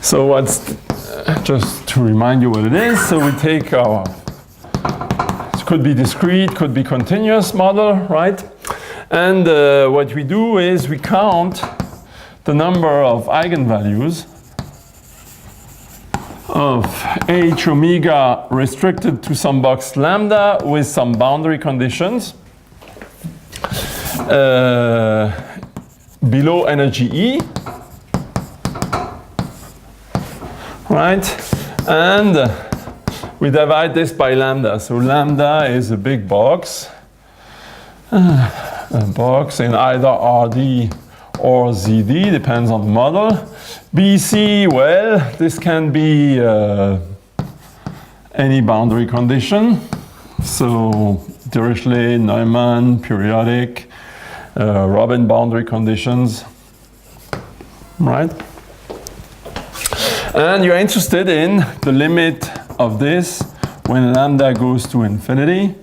So what's, just to remind you what it is, so we take our, it could be discrete, could be continuous model, right? And what we do is we count the number of eigenvalues of h omega restricted to some box lambda with some boundary conditions below energy E, right? And we divide this by lambda. So lambda is a big box, a box in either RD or ZD, depends on the model. BC, well, this can be any boundary condition. So Dirichlet, Neumann, periodic, Robin boundary conditions, right? And you're interested in the limit of this when lambda goes to infinity.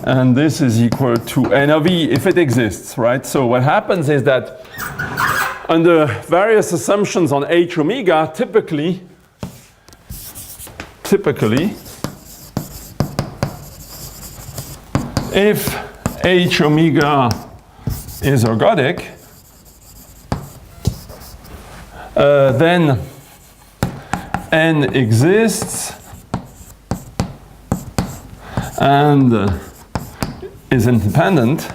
And this is equal to n of E if it exists, right? So what happens is that under various assumptions on h omega, typically, if h omega is ergodic, then n exists and is independent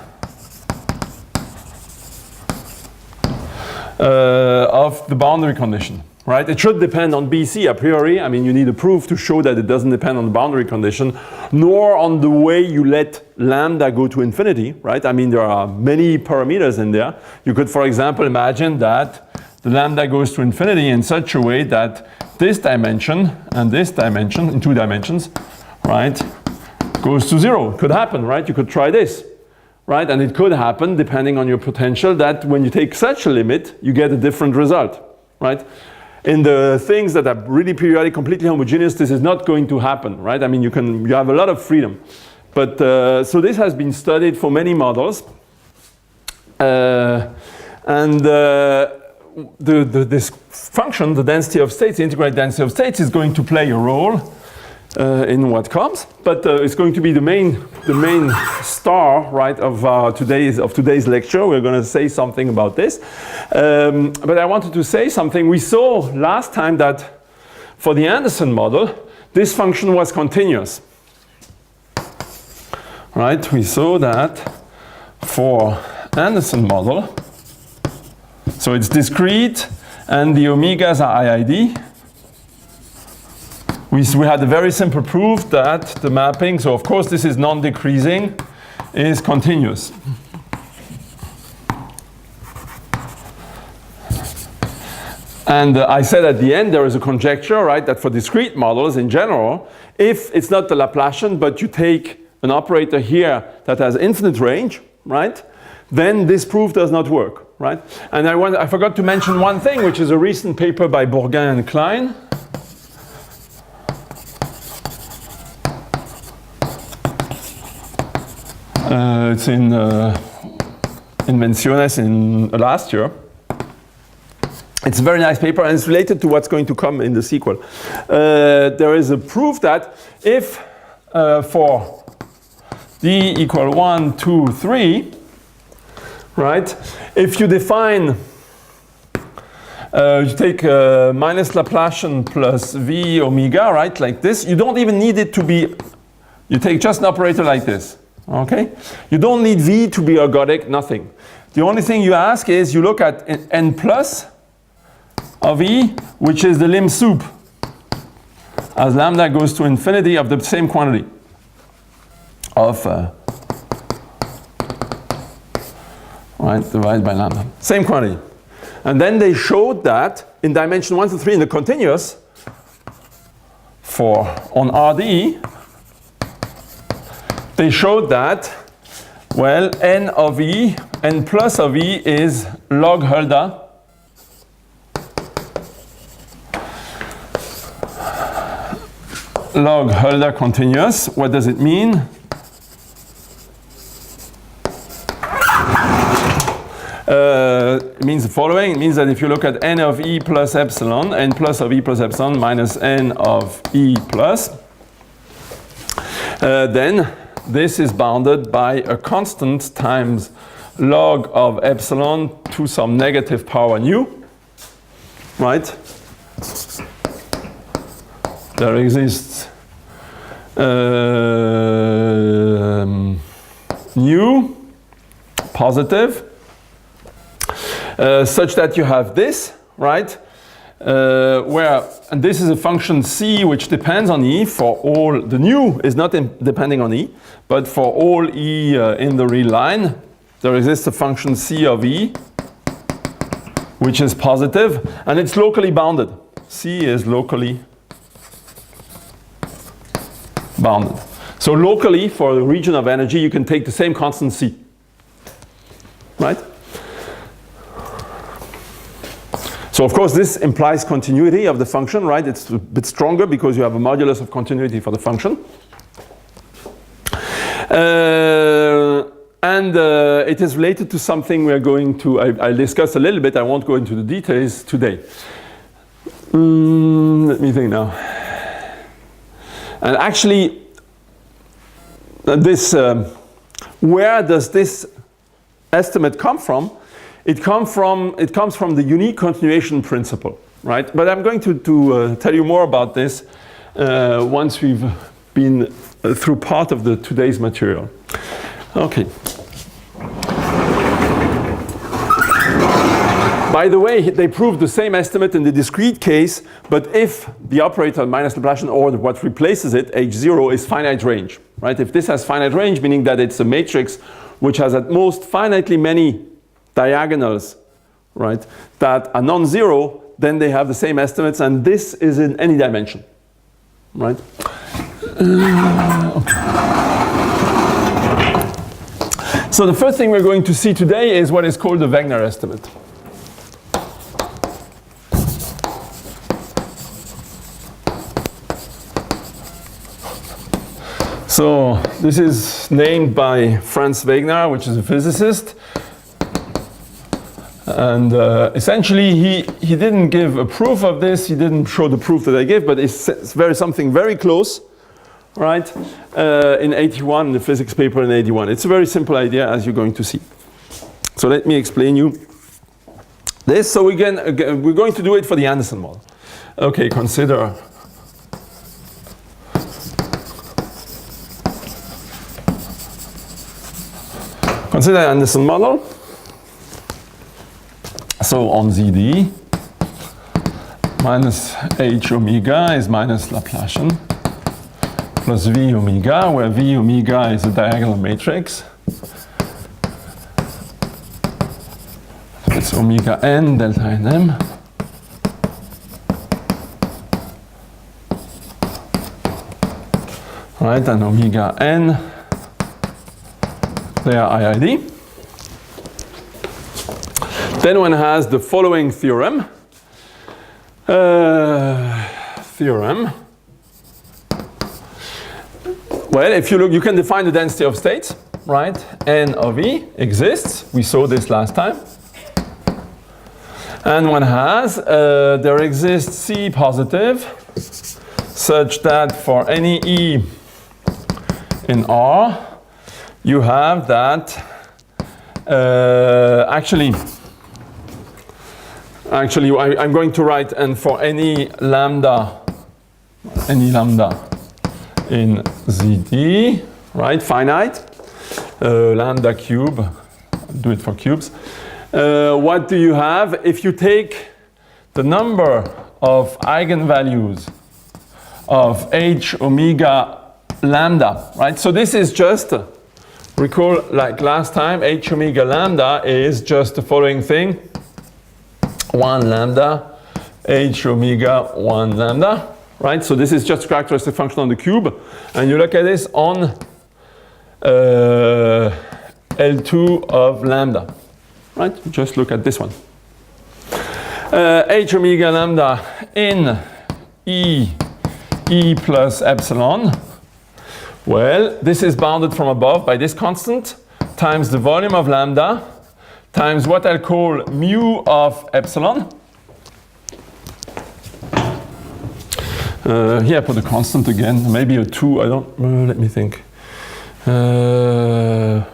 of the boundary condition, right? It should depend on BC a priori. I mean, you need a proof to show that it doesn't depend on the boundary condition, nor on the way you let lambda go to infinity, right? I mean, there are many parameters in there. You could, for example, imagine that the lambda goes to infinity in such a way that this dimension and this dimension in 2 dimensions, right, goes to 0. It could happen, right? You could try this, right? And it could happen, depending on your potential, that when you take such a limit, you get a different result, right? In the things that are really periodic, completely homogeneous, this is not going to happen, right? I mean, you have a lot of freedom. But so this has been studied for many models. This function, the density of states, the integrated density of states, is going to play a role in what comes, but it's going to be the main star, right, of today's lecture. We're going to say something about this, but I wanted to say something. We saw last time that for the Anderson model, this function was continuous, right? We saw that for Anderson model, so it's discrete and the omegas are IID. We had a very simple proof that the mapping, so of course this is non-decreasing, is continuous. And I said at the end there is a conjecture, right, that for discrete models in general, if it's not the Laplacian, but you take an operator here that has infinite range, right, then this proof does not work, right? And I forgot to mention one thing, which is a recent paper by Bourgain and Klein. It's in Invenciones in last year. It's a very nice paper, and it's related to what's going to come in the sequel. There is a proof that if for d equal 1, 2, 3, right, if you define, you take minus Laplacian plus v omega, right, like this, you don't even need it to be, you take just an operator like this. Okay? You don't need v to be ergodic, nothing. The only thing you ask is you look at n plus of e, which is the lim sup as lambda goes to infinity of the same quantity of right, divided by lambda. Same quantity. And then they showed that in dimension 1 to 3 in the continuous on RD, they showed that, well, n of E, n plus of E is log Hulda continuous. What does it mean? it means the following. It means that if you look at n of e plus epsilon, n plus of e plus epsilon minus n of e plus, then this is bounded by a constant times log of epsilon to some negative power nu, right? There exists nu positive such that you have this, right? And this is a function c which depends on e for all, the nu is not depending on e, but for all e in the real line, there exists a function c of e which is positive, and it's locally bounded. C is locally bounded. So locally, for the region of energy, you can take the same constant c, right? So of course this implies continuity of the function, right? It's a bit stronger because you have a modulus of continuity for the function. It is related to something we are going to, I'll discuss a little bit, I won't go into the details today. Let me think now. And actually, this, where does this estimate come from? It comes from the unique continuation principle, right? But I'm going to tell you more about this once we've been through part of today's material. Okay. By the way, they proved the same estimate in the discrete case, but if the operator minus Laplacian or what replaces it, H0, is finite range, right? If this has finite range, meaning that it's a matrix which has at most finitely many diagonals, right, that are non-zero, then they have the same estimates, and this is in any dimension, right? Okay. So the first thing we're going to see today is what is called the Wegener estimate. So this is named by Franz Wegener, which is a physicist. And essentially, he didn't give a proof of this. He didn't show the proof that I gave, but it's something very close, right? In 81, in the physics paper in 81. It's a very simple idea, as you're going to see. So let me explain you this. So we're going to do it for the Anderson model. Okay, consider Anderson model. So on ZD, minus H omega is minus Laplacian plus V omega, where V omega is a diagonal matrix. So it's omega n delta n m. Right, and omega n, they are IID. Then one has the following theorem. Well, if you look, you can define the density of states, right? N of E exists. We saw this last time. And one has, there exists C positive, such that for any E in R, you have that, actually, I'm going to write, and for any lambda in ZD, right, finite, lambda cube, do it for cubes. What do you have? If you take the number of eigenvalues of H omega lambda, right? So this is just, recall like last time, H omega lambda is just the following thing. 1 lambda, H omega 1 lambda, right? So this is just a characteristic function on the cube. And you look at this on L2 of lambda, right? Just look at this one. H omega lambda in E plus epsilon. Well, this is bounded from above by this constant times the volume of lambda times what I'll call mu of epsilon. Here I put a constant again, maybe a 2, I don't, let me think. I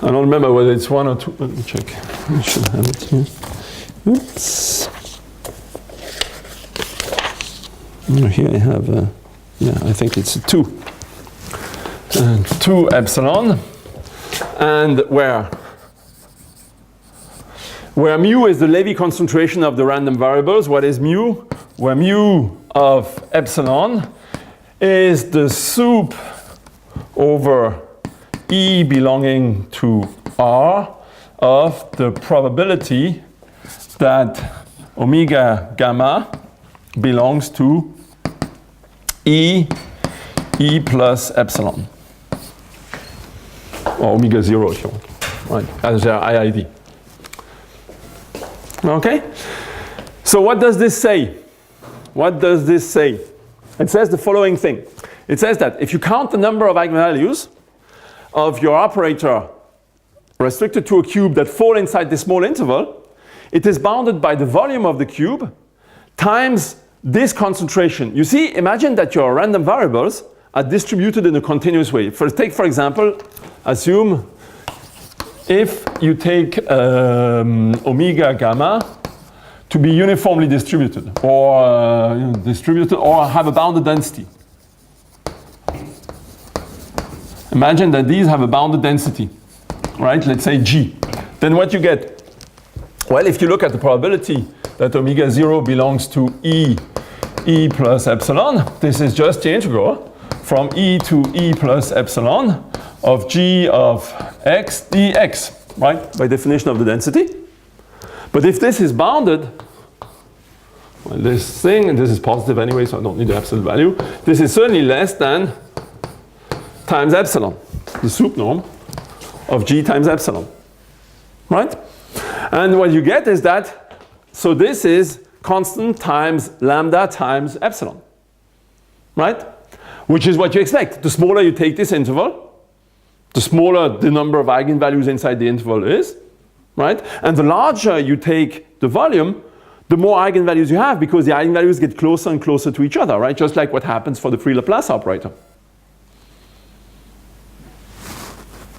don't remember whether it's 1 or 2, let me check. I should have it here. Oops. Here I have, yeah, I think it's a 2. 2 epsilon, and where mu is the Levy concentration of the random variables, what is mu? Where mu of epsilon is the sup over E belonging to R of the probability that omega gamma belongs to E plus epsilon. Or omega 0 if you want, right, as their IID. Okay? So what does this say? What does this say? It says the following thing. It says that if you count the number of eigenvalues of your operator restricted to a cube that fall inside this small interval, it is bounded by the volume of the cube times this concentration. You see, imagine that your random variables are distributed in a continuous way. Take, for example, assume if you take omega gamma to be uniformly distributed or have a bounded density. Imagine that these have a bounded density, right? Let's say G. Then what you get? Well, if you look at the probability that omega 0 belongs to E plus epsilon, this is just the integral from E to E plus epsilon of G of x dx, right? By definition of the density. But if this is bounded, well, this thing, and this is positive anyway, so I don't need the absolute value, this is certainly less than times epsilon, the sup norm of G times epsilon, right? And what you get is that, so this is constant times lambda times epsilon, right? Which is what you expect. The smaller you take this interval, the smaller the number of eigenvalues inside the interval is, right? And the larger you take the volume, the more eigenvalues you have, because the eigenvalues get closer and closer to each other, right? Just like what happens for the free Laplace operator.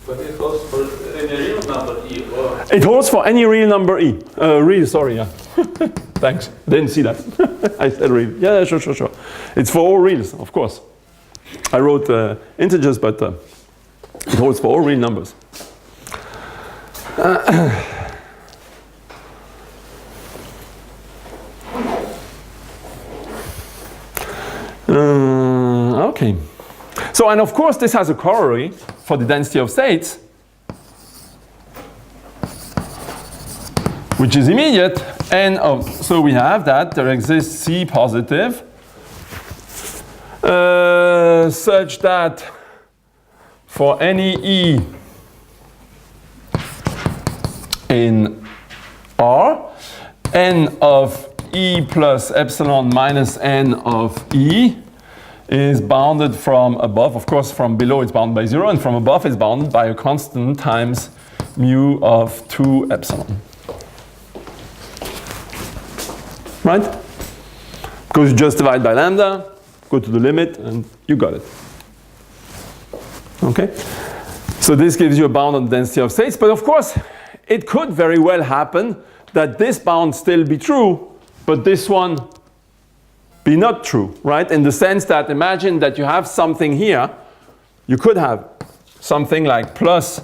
But it holds for any real number E, or? It holds for any real number E. Real, sorry, yeah. Thanks, didn't see that. I said real. Yeah, sure. It's for all reals, of course. I wrote integers, but it holds for all real numbers. Okay. So, and of course, this has a corollary for the density of states, which is immediate. And so we have that there exists C positive such that for any E in R, n of E plus epsilon minus n of E is bounded from above. Of course, from below it's bounded by 0, and from above it's bounded by a constant times mu of 2 epsilon. Right? Because you just divide by lambda, go to the limit, and you got it. Okay? So this gives you a bound on the density of states, but of course, it could very well happen that this bound still be true, but this one be not true, right? In the sense that imagine that you have something here, you could have something like plus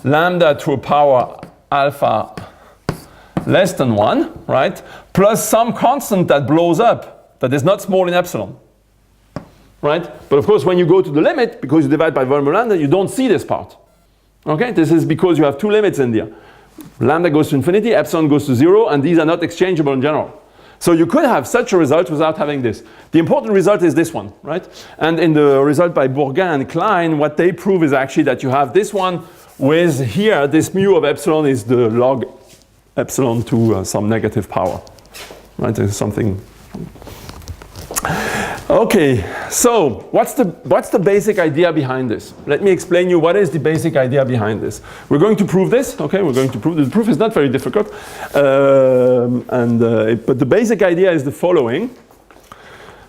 lambda to a power alpha less than 1, right? Plus some constant that blows up, that is not small in epsilon, right? But of course, when you go to the limit, because you divide by volume of lambda, you don't see this part. Okay, this is because you have two limits in there. Lambda goes to infinity, epsilon goes to 0, and these are not exchangeable in general. So you could have such a result without having this. The important result is this one, right? And in the result by Bourgain and Klein, what they prove is actually that you have this one with here, this mu of epsilon is the log epsilon to some negative power, right? There's something. Okay, so what's the basic idea behind this? Let me explain you what is the basic idea behind this. We're going to prove this, okay? We're going to prove this. The proof is not very difficult, but the basic idea is the following.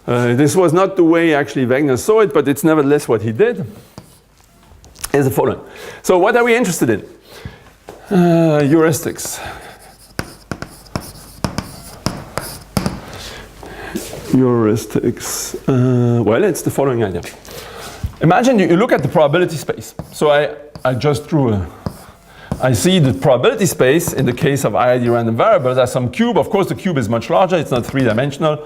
This was not the way actually Wegener saw it, but it's nevertheless what he did. Is the following. So what are we interested in? Heuristics. Heuristics. Well, it's the following idea. Imagine you look at the probability space. So I just drew I see the probability space in the case of IID random variables as some cube. Of course, the cube is much larger. It's not three-dimensional.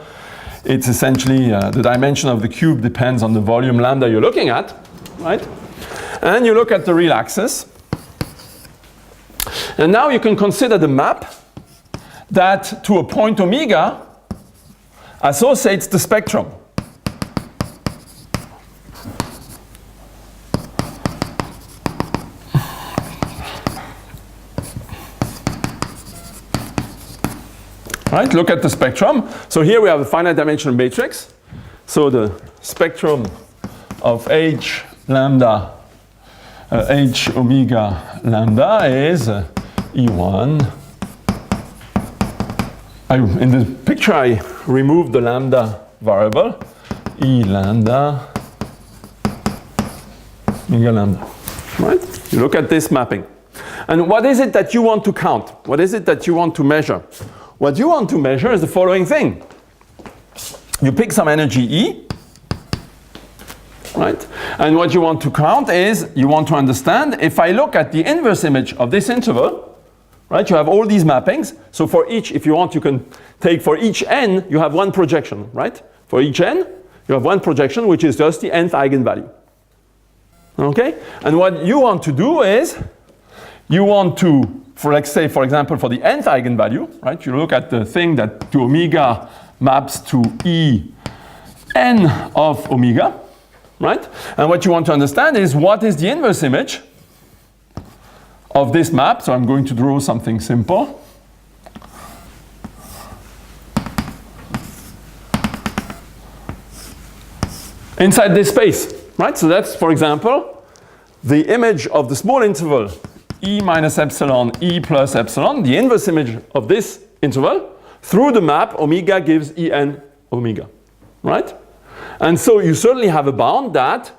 It's essentially the dimension of the cube depends on the volume lambda you're looking at, right? And you look at the real axis. And now you can consider the map that to a point omega associates the spectrum. Right, look at the spectrum. So here we have a finite dimensional matrix. So the spectrum of H lambda, H omega lambda is E1. In the picture I removed the lambda variable, E lambda, omega lambda. Right? You look at this mapping. And what is it that you want to count? What is it that you want to measure? What you want to measure is the following thing. You pick some energy E, right? And what you want to count is, you want to understand, if I look at the inverse image of this interval, right, you have all these mappings. So for each, if you want, you can take for each n, you have one projection, right? For each n, you have one projection, which is just the nth eigenvalue. Okay? And what you want to do is, you want to, let's say, for example, for the nth eigenvalue, right? You look at the thing that to omega maps to E n of omega, right? And what you want to understand is what is the inverse image of this map. So I'm going to draw something simple. Inside this space, right? So that's, for example, the image of the small interval E minus epsilon, E plus epsilon, the inverse image of this interval, through the map, omega gives En omega, right? And so you certainly have a bound that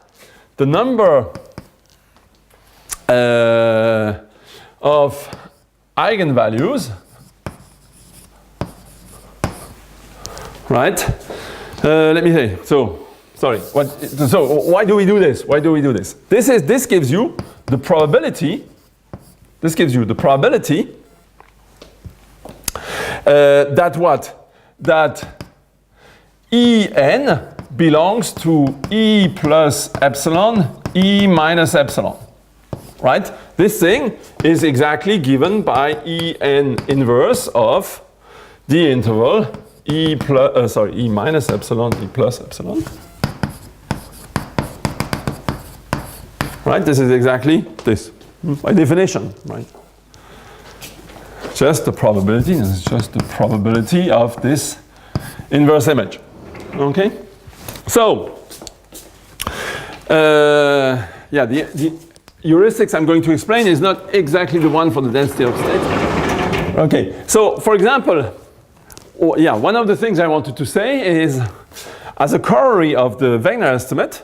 the number of eigenvalues, right? Let me say, so, sorry, so why do we do this? Why do we do this? This gives you the probability. This gives you the probability that what? That En belongs to E plus epsilon, E minus epsilon, right? This thing is exactly given by En inverse of the interval E minus epsilon, E plus epsilon. Right? This is exactly this. By definition, right? Just the probability, this is just the probability of this inverse image. Okay? So, yeah, the heuristics I'm going to explain is not exactly the one for the density of states. Okay, so for example, one of the things I wanted to say is, as a corollary of the Wegener estimate,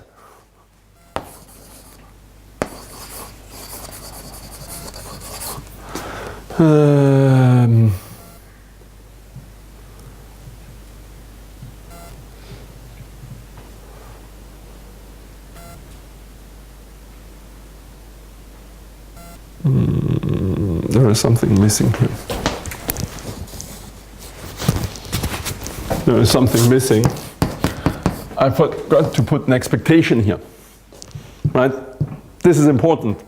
there is something missing here. There is something missing. I forgot to put an expectation here. Right? This is important.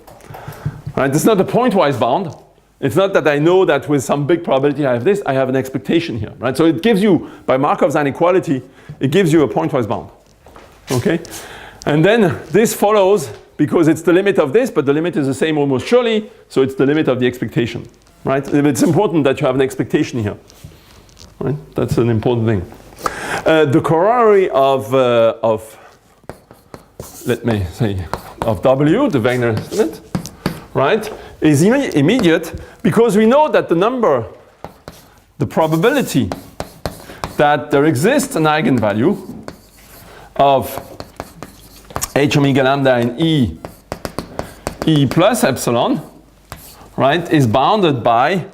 Right? It's not a pointwise bound. It's not that I know that with some big probability I have this, I have an expectation here, right? So it gives you, by Markov's inequality, it gives you a pointwise bound, okay? And then this follows because it's the limit of this, but the limit is the same almost surely, so it's the limit of the expectation, right? It's important that you have an expectation here, right? That's an important thing. The corollary of let me say, of W, the Wagner estimate, right, is immediate because we know that the number, the probability that there exists an eigenvalue of h omega lambda in E plus epsilon, right, is bounded by,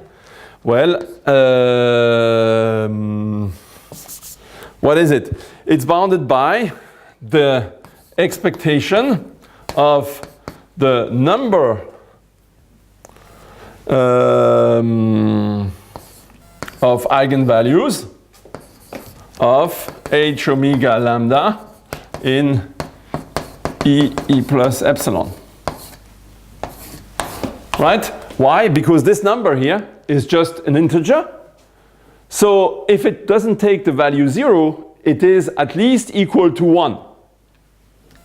well, what is it? It's bounded by the expectation of the number of eigenvalues of h omega lambda in E plus epsilon. Right? Why? Because this number here is just an integer. So if it doesn't take the value 0, it is at least equal to 1.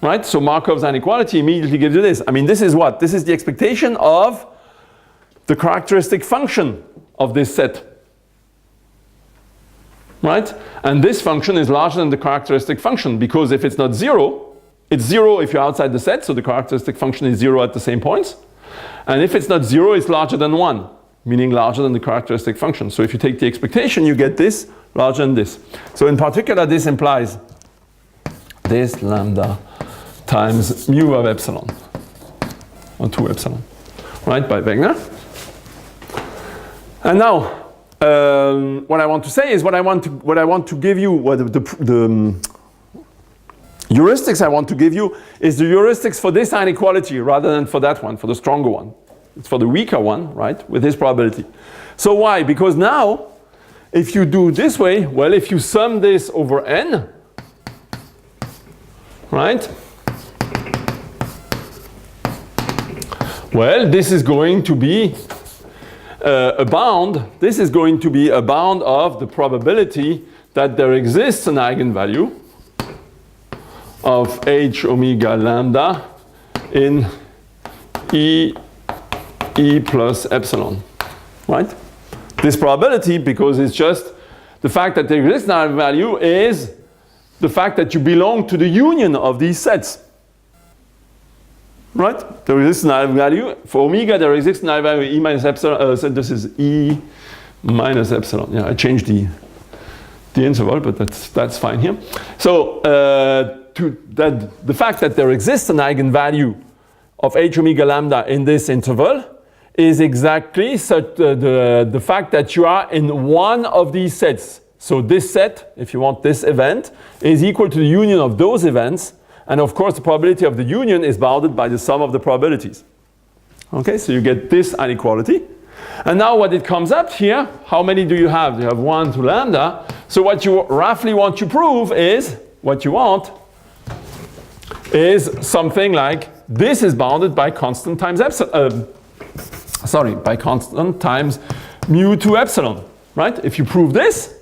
Right? So Markov's inequality immediately gives you this. I mean, this is what? This is the expectation of the characteristic function of this set. Right? And this function is larger than the characteristic function because if it's not 0, it's 0 if you're outside the set, so the characteristic function is 0 at the same points. And if it's not 0, it's larger than 1, meaning larger than the characteristic function. So if you take the expectation, you get this larger than this. So in particular, this implies this lambda times mu of epsilon, or 2 epsilon, right, by Wagner. And now, what I want to say is what I want to give you, what the heuristics I want to give you is the heuristics for this inequality rather than for that one, for the stronger one. It's for the weaker one, right, with this probability. So why? Because now, if you do this way, well, if you sum this over n, right, well, this is going to be a bound. This is going to be a bound of the probability that there exists an eigenvalue of h omega lambda in E plus epsilon, right? This probability, because it's just the fact that there exists an eigenvalue, is the fact that you belong to the union of these sets, right? There exists an eigenvalue. For omega, there exists an eigenvalue E minus epsilon. So this is E minus epsilon. Yeah, I changed the interval, but that's fine here. So the fact that there exists an eigenvalue of h omega lambda in this interval is exactly such the fact that you are in one of these sets. So this set, if you want this event, is equal to the union of those events. And of course, the probability of the union is bounded by the sum of the probabilities. Okay, so you get this inequality. And now what it comes up here, how many do you have? You have 1 to lambda. So what you roughly want to prove is, what you want is something like this is bounded by constant times epsilon, by constant times mu to epsilon, right? If you prove this,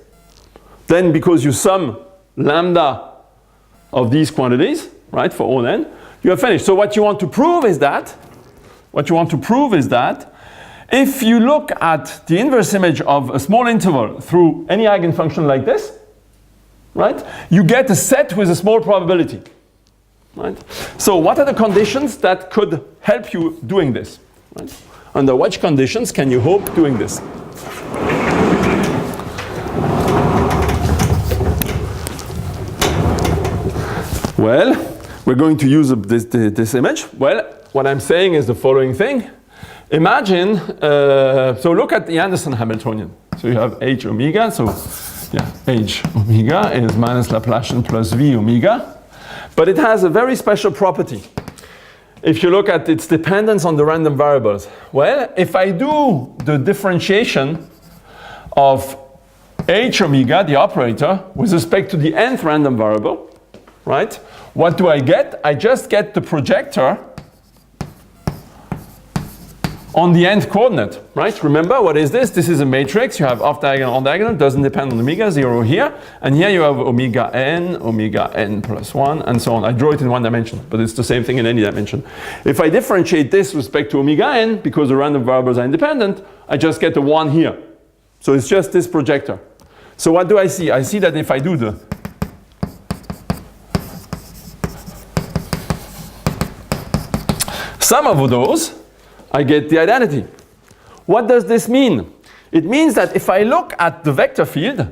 then because you sum lambda of these quantities, right, for all n, you are finished. So what you want to prove is that, if you look at the inverse image of a small interval through any eigenfunction like this, right, you get a set with a small probability. Right? So what are the conditions that could help you doing this? Right? Under which conditions can you hope doing this? Well, we're going to use this image. Well, what I'm saying is the following thing. Imagine, so look at the Anderson Hamiltonian. So you have h omega, so yeah, h omega is minus Laplacian plus v omega. But it has a very special property. If you look at its dependence on the random variables, well, if I do the differentiation of h omega, the operator, with respect to the nth random variable, right, what do I get? I just get the projector on the nth coordinate, right? Remember, what is this? This is a matrix. You have off diagonal, on diagonal, doesn't depend on omega, 0 here. And here you have omega n plus 1, and so on. I draw it in one dimension, but it's the same thing in any dimension. If I differentiate this with respect to omega n, because the random variables are independent, I just get the 1 here. So it's just this projector. So what do I see? I see that if I do the sum of those, I get the identity. What does this mean? It means that if I look at the vector field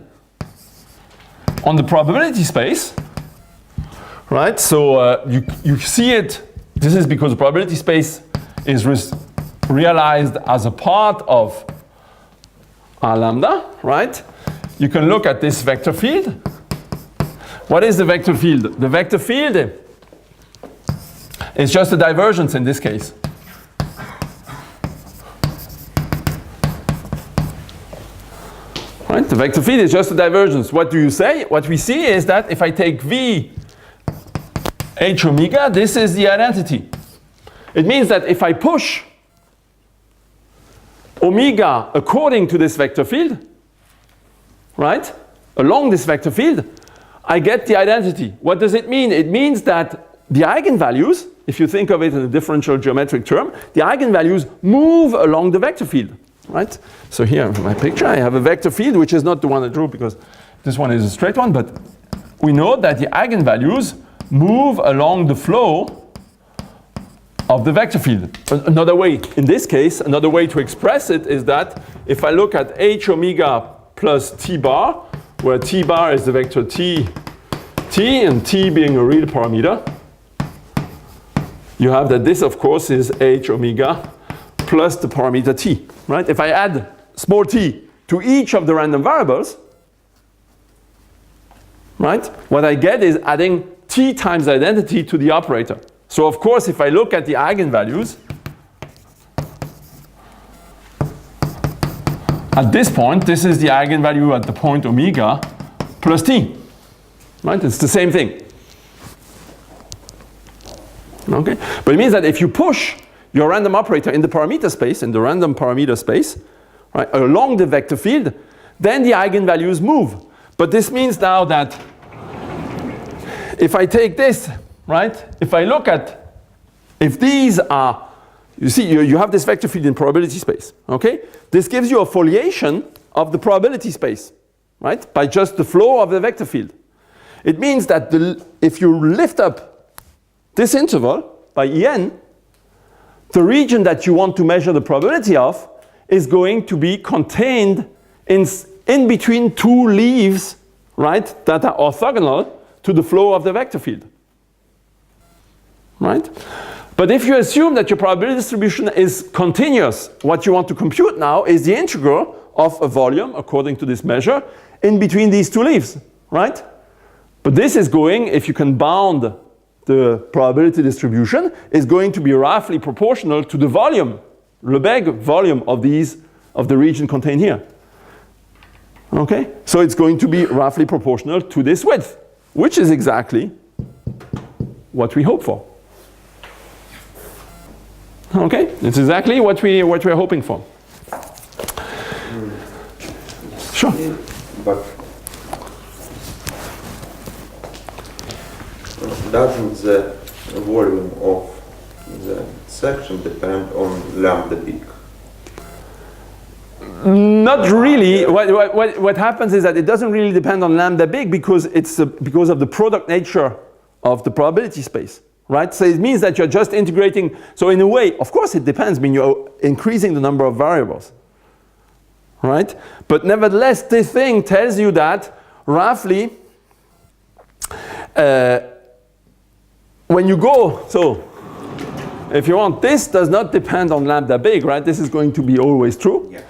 on the probability space, right? So you see it. This is because the probability space is realized as a part of R lambda, right? You can look at this vector field. What is the vector field? The vector field is just a divergence in this case. Right? The vector field is just a divergence. What do you say? What we see is that if I take V H omega, this is the identity. It means that if I push omega according to this vector field, right, along this vector field, I get the identity. What does it mean? It means that the eigenvalues, if you think of it in a differential geometric term, the eigenvalues move along the vector field. Right? So here in my picture I have a vector field which is not the one I drew because this one is a straight one, but we know that the eigenvalues move along the flow of the vector field. Another way, in this case, another way to express it is that if I look at H omega plus T bar, where T bar is the vector T and T being a real parameter, you have that this of course is H omega plus the parameter T. Right? If I add small t to each of the random variables, right, what I get is adding t times identity to the operator. So of course, if I look at the eigenvalues, at this point, this is the eigenvalue at the point omega plus t. Right? It's the same thing. Okay? But it means that if you push your random operator in the parameter space, in the random parameter space, right, along the vector field, then the eigenvalues move. But this means now that if I take this, right, if I look at, if these are, you see, you have this vector field in probability space, okay? This gives you a foliation of the probability space, right, by just the flow of the vector field. It means that if you lift up this interval by En, the region that you want to measure the probability of is going to be contained in between two leaves, right, that are orthogonal to the flow of the vector field. Right? But if you assume that your probability distribution is continuous, what you want to compute now is the integral of a volume, according to this measure, in between these two leaves. Right? But this is going, if you can bound the probability distribution, is going to be roughly proportional to the volume, Lebesgue volume of the region contained here. Okay? So it's going to be roughly proportional to this width, which is exactly what we hope for. Okay? It's exactly what we're hoping for. Sure. But doesn't the volume of the section depend on lambda big? Not really. What happens is that it doesn't really depend on lambda big because it's because of the product nature of the probability space, right? So it means that you're just integrating. So in a way, of course, it depends. I mean, you're increasing the number of variables, right? But nevertheless, this thing tells you that roughly. When you go, so if you want, this does not depend on lambda big, right? This is going to be always true. Yeah.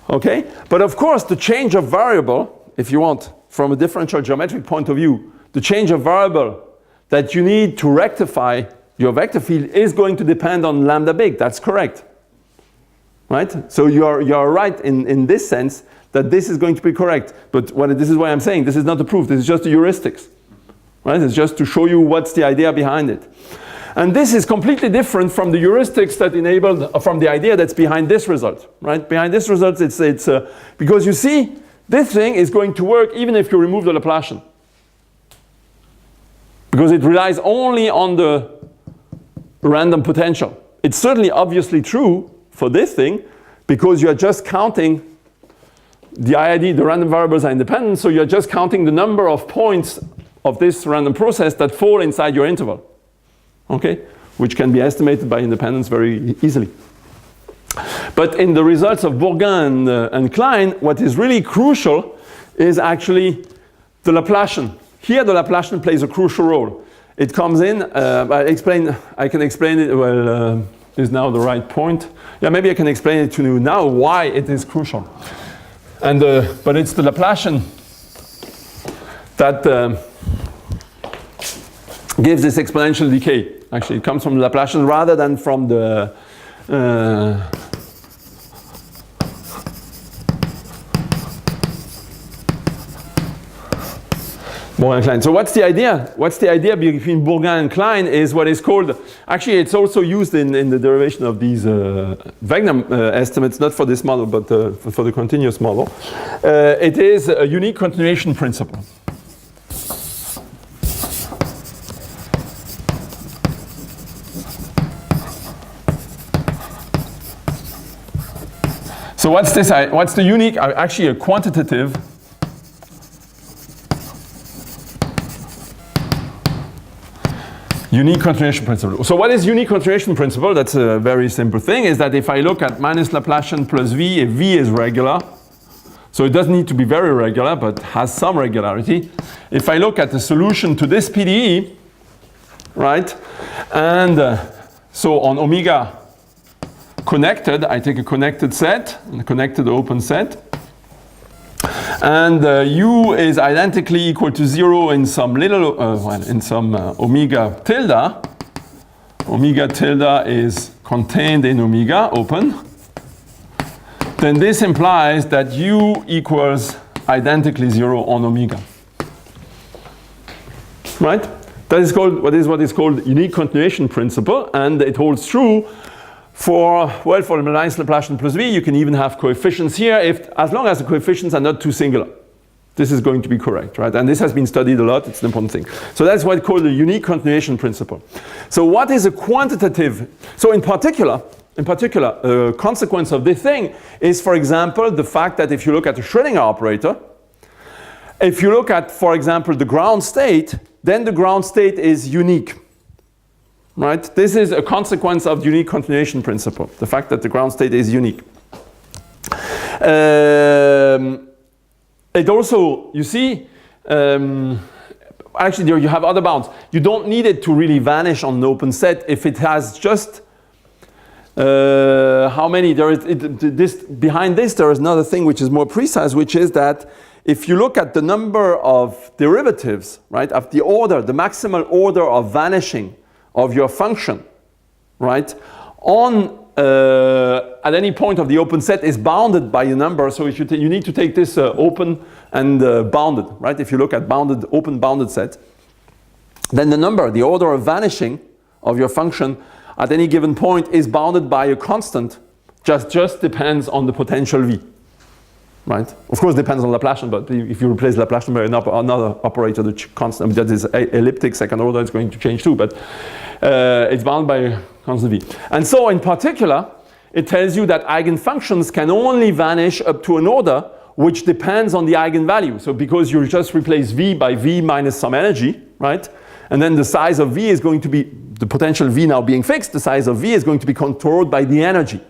Okay? But of course, the change of variable, if you want, from a differential geometric point of view, the change of variable that you need to rectify your vector field is going to depend on lambda big. That's correct. Right? So you're right in this sense that this is going to be correct. But this is why I'm saying this is not the proof. This is just the heuristics. Right? It's just to show you what's the idea behind it. And this is completely different from the heuristics that enabled, from the idea that's behind this result. Right? Behind this result, it's because you see, this thing is going to work even if you remove the Laplacian. Because it relies only on the random potential. It's certainly obviously true for this thing because you're just counting the IID, the random variables are independent, so you're just counting the number of points of this random process that fall inside your interval. Okay? which can be estimated by independence very easily. But in the results of Bourgain and Klein, what is really crucial is actually the Laplacian. Here the Laplacian plays a crucial role. It comes in, I can explain it, well, is now the right point. Yeah, maybe I can explain it to you now why it is crucial. And, but it's the Laplacian that gives this exponential decay. Actually, it comes from the Laplacian rather than from the Bourgain and Klein. So what's the idea? What's the idea between Bourgain and Klein is what is called, actually it's also used in the derivation of these Wegener estimates, not for this model, but for the continuous model. It is a unique continuation principle. So what's this? What's the unique? Actually, a quantitative unique continuation principle. So what is unique continuation principle? That's a very simple thing. Is that if I look at minus Laplacian plus v, if v is regular, so it doesn't need to be very regular, but has some regularity. If I look at the solution to this PDE, right, and so on omega connected, I take a connected set, a connected open set, and u is identically equal to 0 in some little, in some omega tilde. Omega tilde is contained in omega open. Then this implies that u equals identically 0 on omega. Right? That is called what is called unique continuation principle, and it holds true for, well, for the minus Laplacian plus v, you can even have coefficients here, as long as the coefficients are not too singular. This is going to be correct, right? And this has been studied a lot, it's an important thing. So that's what called the unique continuation principle. So what is a quantitative, so in particular, a consequence of this thing is, for example, the fact that if you look at the Schrödinger operator, if you look at, for example, the ground state, then the ground state is unique. Right? This is a consequence of the unique continuation principle, the fact that the ground state is unique. It also, you see, actually there you have other bounds. You don't need it to really vanish on an open set if it has just how many, behind this there is another thing which is more precise, which is that if you look at the number of derivatives, right, of the order, the maximal order of vanishing of your function, right, on at any point of the open set is bounded by a number. So if you need to take this open and bounded, right? If you look at bounded, open bounded set, then the number, the order of vanishing of your function at any given point is bounded by a constant. Just depends on the potential v, right? Of course, depends on Laplacian, but if you replace Laplacian by another operator, the constant that is elliptic second order, it's going to change too. But it's bound by constant v. And so in particular, it tells you that eigenfunctions can only vanish up to an order which depends on the eigenvalue. So because you just replace v by v minus some energy, right? And then the size of v is going to be, the potential v now being fixed, the size of v is going to be controlled by the energy,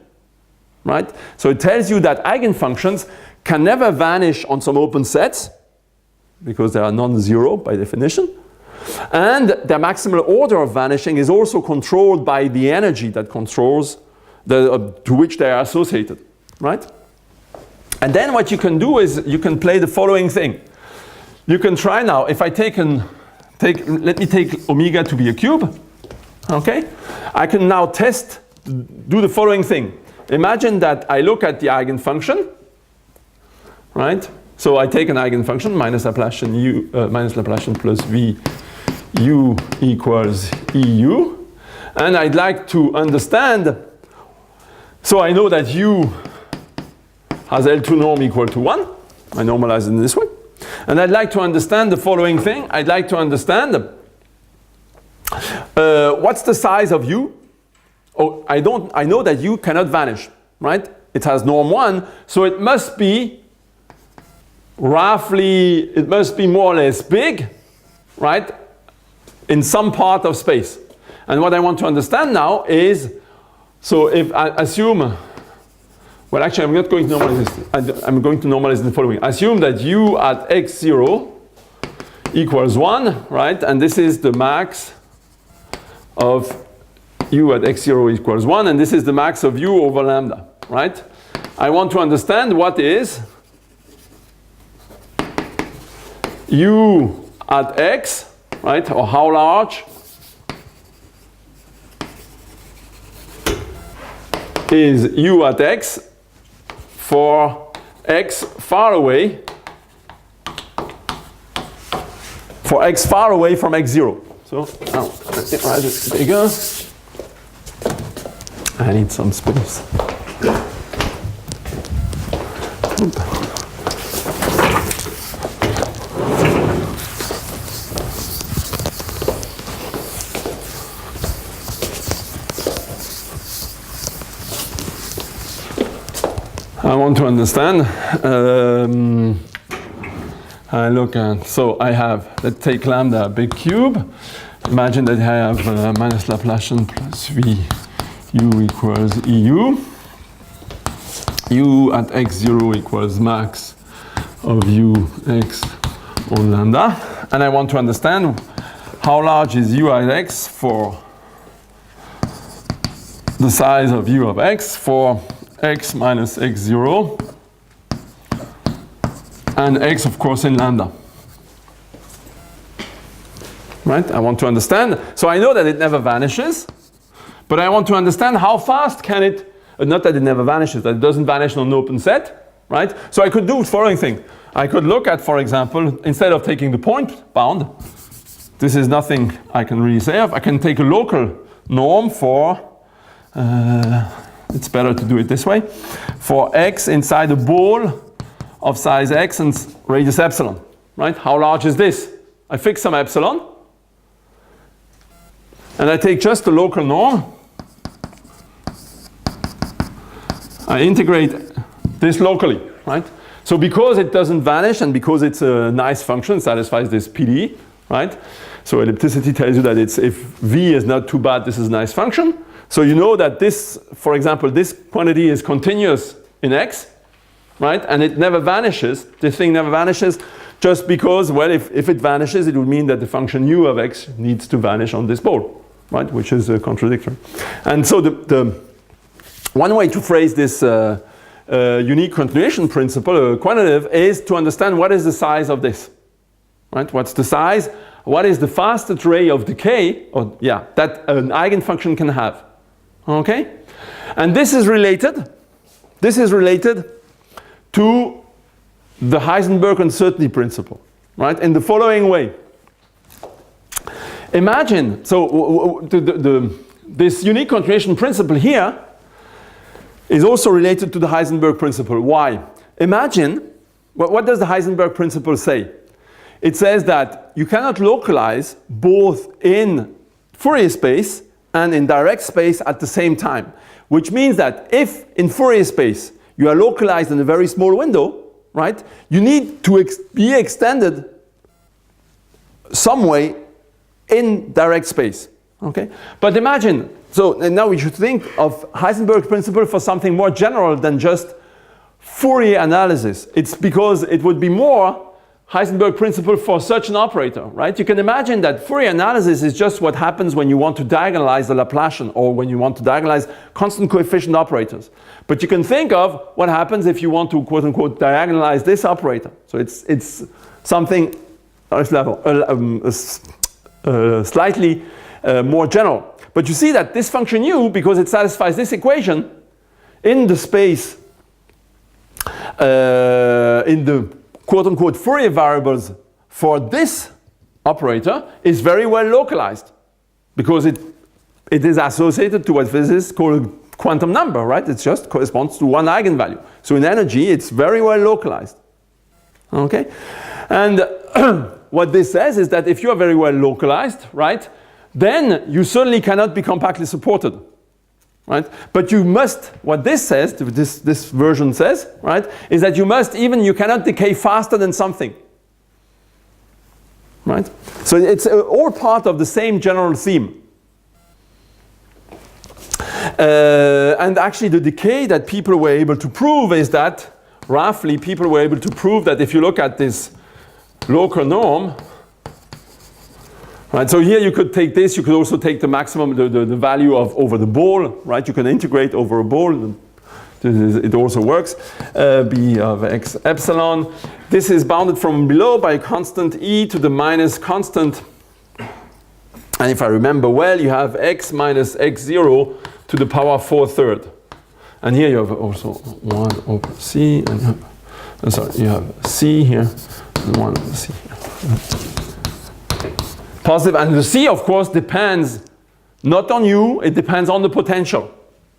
right? So it tells you that eigenfunctions can never vanish on some open sets because they are non-zero by definition. And their maximal order of vanishing is also controlled by the energy that controls to which they are associated, right? And then what you can do is you can play the following thing. You can try now, if I let me take omega to be a cube, okay? I can now do the following thing. Imagine that I look at the eigenfunction, right? So I take an eigenfunction, minus Laplacian plus v u equals eu, and I'd like to understand, so I know that u has L2 norm equal to 1. I normalize it in this way. And I'd like to understand the following thing. I'd like to understand what's the size of u? Oh, I know that u cannot vanish, right? It has norm 1, so it must be roughly, it must be more or less big, right? In some part of space. And what I want to understand now is, so if I assume, well actually I'm not going to normalize this, I'm going to normalize the following. Assume that u at x0 equals 1, right? And this is the max of u at x0 equals 1, and this is the max of u over lambda, right? I want to understand what is u at x, right? Or how large is u at x for x far away, for x far away from x0. So now let me write it bigger. I need some space. I want to understand. I look at, so I have, let's take lambda a big cube. Imagine that I have minus Laplacian plus v u equals eu. U at x0 equals max of u x on lambda. And I want to understand how large is u at x for the size of u of x for x minus x0 and x of course in lambda. Right? I want to understand. So I know that it never vanishes, but I want to understand how fast can it, not that it never vanishes, that it doesn't vanish on an open set, right? So I could do the following thing. I could look at, for example, instead of taking the point bound, this is nothing I can really say of, I can take a local norm for, it's better to do it this way, for x inside a ball of size x and radius epsilon, right? How large is this? I fix some epsilon, and I take just the local norm. I integrate this locally, right? So because it doesn't vanish and because it's a nice function, satisfies this PD, right? So ellipticity tells you that it's, if v is not too bad, this is a nice function. So you know that this, for example, this quantity is continuous in x, right? And it never vanishes, this thing never vanishes, just because, well, if it vanishes, it would mean that the function u of x needs to vanish on this ball, right? Which is contradictory. And so the one way to phrase this unique continuation principle, quantitative, is to understand what is the size of this, right? What's the size? What is the fastest rate of decay, or yeah, that an eigenfunction can have? Okay, and this is related to the Heisenberg uncertainty principle, right? In the following way. Imagine, so this unique continuation principle here is also related to the Heisenberg principle. Why? Imagine, what does the Heisenberg principle say? It says that you cannot localize both in Fourier space and in direct space at the same time. Which means that if in Fourier space you are localized in a very small window, right, you need to be extended some way in direct space. Okay? But imagine, so now we should think of Heisenberg's principle for something more general than just Fourier analysis. It's because it would be more Heisenberg principle for such an operator, right? You can imagine that Fourier analysis is just what happens when you want to diagonalize the Laplacian or when you want to diagonalize constant coefficient operators. But you can think of what happens if you want to quote unquote diagonalize this operator. So it's something slightly more general. But you see that this function u, because it satisfies this equation in the space, in the quote-unquote Fourier variables for this operator, is very well localized because it is associated to what physicists call a quantum number, right? It just corresponds to one eigenvalue. So in energy, it's very well localized. Okay? And what this says is that if you are very well localized, right, then you certainly cannot be compactly supported. Right? But you must, what this says, this version says, right, is that you cannot decay faster than something. Right? So it's all part of the same general theme. And actually the decay that people were able to prove is that, roughly, people were able to prove that if you look at this local norm, right, so here you could take this, you could also take the maximum, the value of over the ball, right? You can integrate over a ball. It also works. B of x epsilon. This is bounded from below by a constant e to the minus constant. And if I remember well, you have x minus x0 to the power 4/3. And here you have also 1 over c. And you have, sorry, you have c here and 1 over c here. Positive. And the c, of course, depends not on u, it depends on the potential,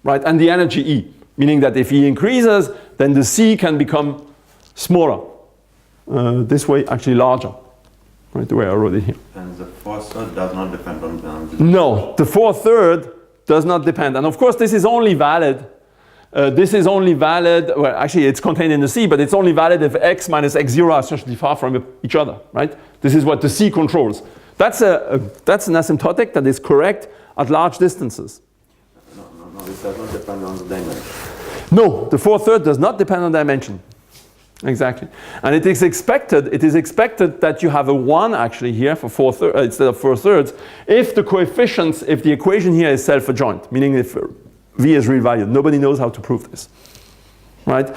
right? And the energy E. Meaning that if E increases, then the C can become smaller. This way, actually larger. Right, the way I wrote it here. And the 4/3 does not depend on the... No, the 4/3 does not depend. And of course, this is only valid. Well, actually, it's contained in the C, but it's only valid if x minus x0 are sufficiently far from each other, right? This is what the C controls. That's an asymptotic that is correct at large distances. No, it does not depend on the dimension. No, the 4/3 does not depend on dimension. Exactly. And it is expected that you have a 1 actually here for 4/3 instead of 4/3 if the coefficients, if the equation here is self-adjoint, meaning if V is real valued. Nobody knows how to prove this. Right?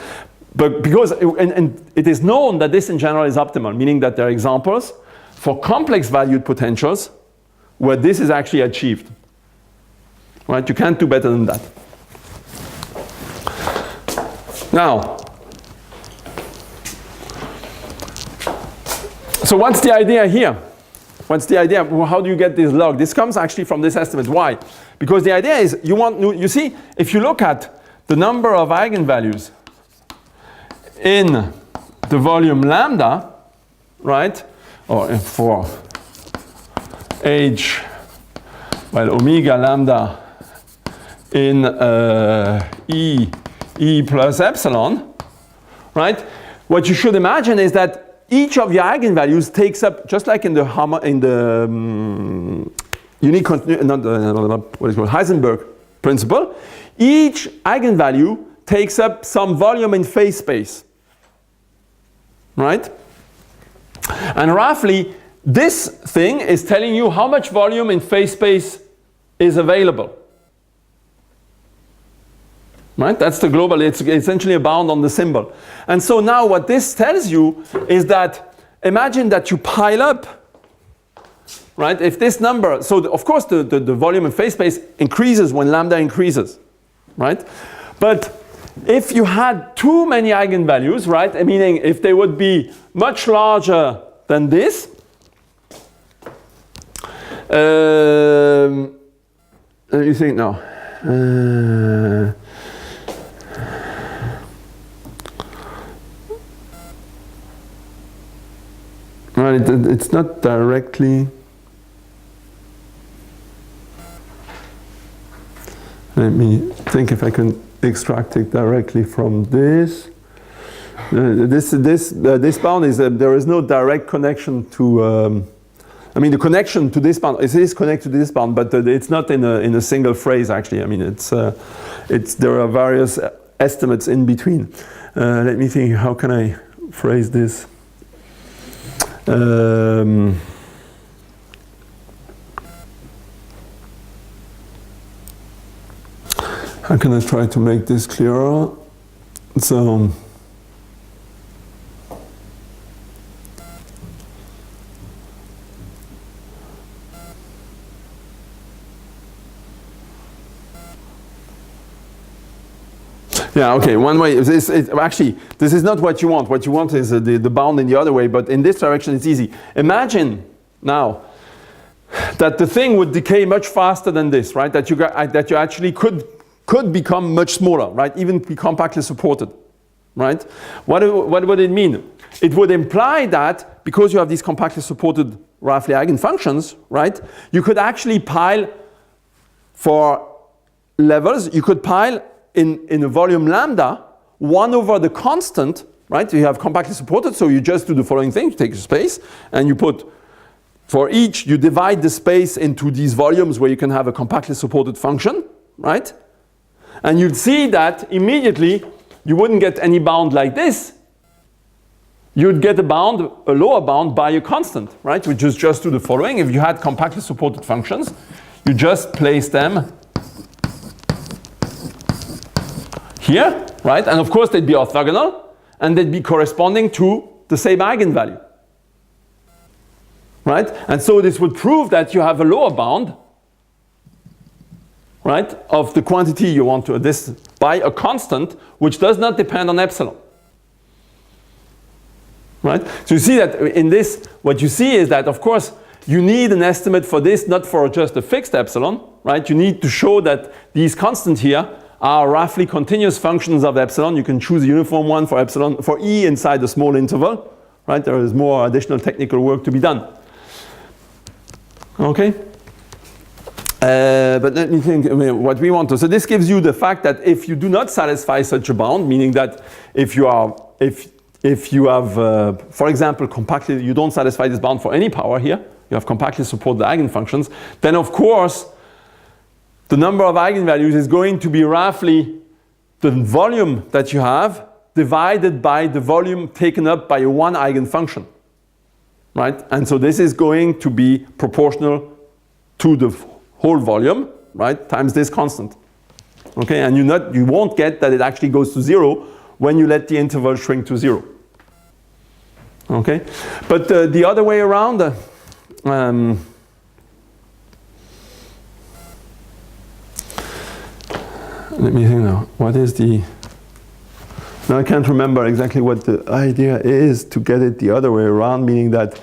But because, and it is known that this in general is optimal, meaning that there are examples for complex valued potentials where this is actually achieved. Right? You can't do better than that. Now, so what's the idea here? What's the idea? How do you get this log? This comes actually from this estimate. Why? Because the idea is you see, if you look at the number of eigenvalues in the volume lambda, right? Or for h, well, omega lambda in E plus epsilon, right? What you should imagine is that each of your eigenvalues takes up, just like in the unique Heisenberg principle, each eigenvalue takes up some volume in phase space, right? And roughly, this thing is telling you how much volume in phase space is available. Right? That's the global, it's essentially a bound on the symbol. And so now what this tells you is that, imagine that you pile up, right? If this number, so of course the volume in phase space increases when lambda increases, right? But if you had too many eigenvalues, right? Meaning if they would be much larger than this, let me think now. Well, it's not directly. Let me think if I can extract it directly from this. This bound is there is no direct connection to. I mean, the connection to this bound is connected to this bound, but it's not in a single phrase actually. I mean, there are various estimates in between. Let me think. How can I phrase this? How can I try to make this clearer? So, yeah, okay, one way, actually, this is not what you want. What you want is the bound in the other way, but in this direction it's easy. Imagine now that the thing would decay much faster than this, right? That you actually could become much smaller, right? Even be compactly supported, right? What would it mean? It would imply that because you have these compactly supported roughly eigenfunctions, right? You could actually pile for levels, you could pile in a volume lambda 1 over the constant, right? You have compactly supported, so you just do the following thing. You take a space and you put, for each, you divide the space into these volumes where you can have a compactly supported function, right? And you'd see that immediately you wouldn't get any bound like this. You'd get a lower bound by a constant, right? Which is just do the following. If you had compactly supported functions, you just place them here, right? And of course they'd be orthogonal and they'd be corresponding to the same eigenvalue, right? And so this would prove that you have a lower bound, right, of the quantity you want to this by a constant which does not depend on epsilon. Right? So you see that in this, what you see is that, of course, you need an estimate for this, not for just a fixed epsilon, right? You need to show that these constants here are roughly continuous functions of epsilon. You can choose a uniform one for epsilon, for E inside a small interval, right? There is more additional technical work to be done. Okay? But let me think, what we want to, so this gives you the fact that if you do not satisfy such a bound, meaning that if you have, for example, compactly, you don't satisfy this bound for any power here, you have compactly supported eigenfunctions, then of course, the number of eigenvalues is going to be roughly the volume that you have divided by the volume taken up by a one eigenfunction, right? And so this is going to be proportional to the whole volume, right, times this constant. Okay, and you won't get that it actually goes to 0 when you let the interval shrink to 0. Okay, but the other way around, let me think now, what is the, now I can't remember exactly what the idea is to get it the other way around, meaning that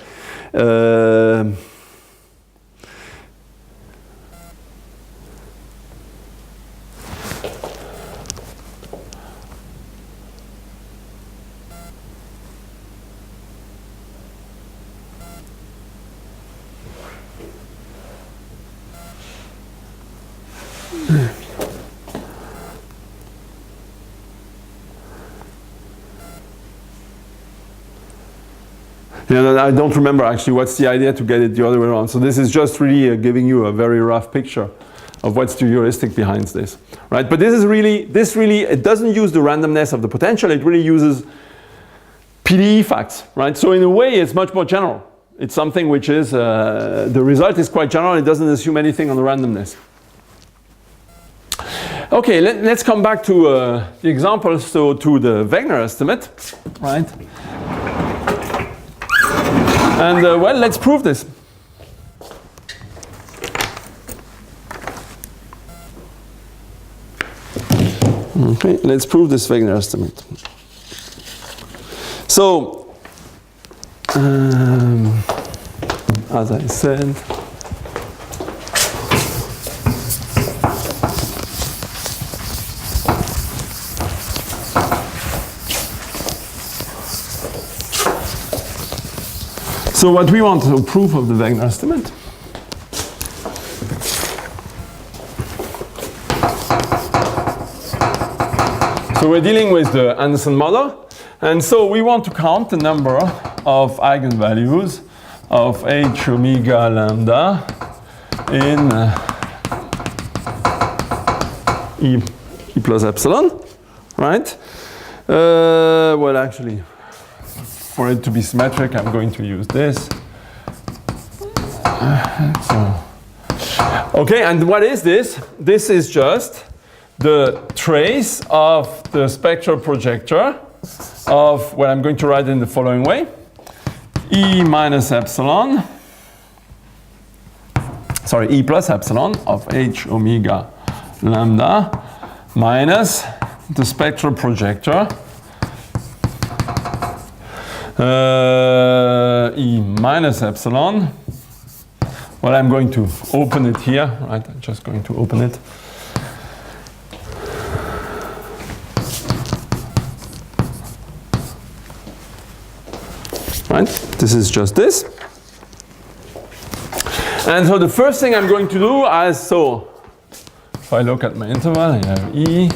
yeah, I don't remember actually what's the idea to get it the other way around. So this is just really giving you a very rough picture of what's the heuristic behind this, right? But this really, it doesn't use the randomness of the potential, it really uses PDE facts, right? So in a way, it's much more general. It's something which is, the result is quite general, it doesn't assume anything on the randomness. Okay, let's come back to the example, so to the Wegener estimate, right? And well, let's prove this. Okay, let's prove this Wegener estimate. So, as I said, so what we want to prove of the Wegener estimate so we're dealing with the Anderson model, and so we want to count the number of eigenvalues of h omega lambda in E plus epsilon, right? Well, actually, for it to be symmetric, I'm going to use this. Okay, and what is this? This is just the trace of the spectral projector of what I'm going to write in the following way. E minus epsilon, sorry, E plus epsilon of h omega lambda minus the spectral projector E minus epsilon. Well, I'm going to open it here, right? I'm just going to open it. Right? This is just this. And so the first thing I'm going to do is, so if I look at my interval, I have E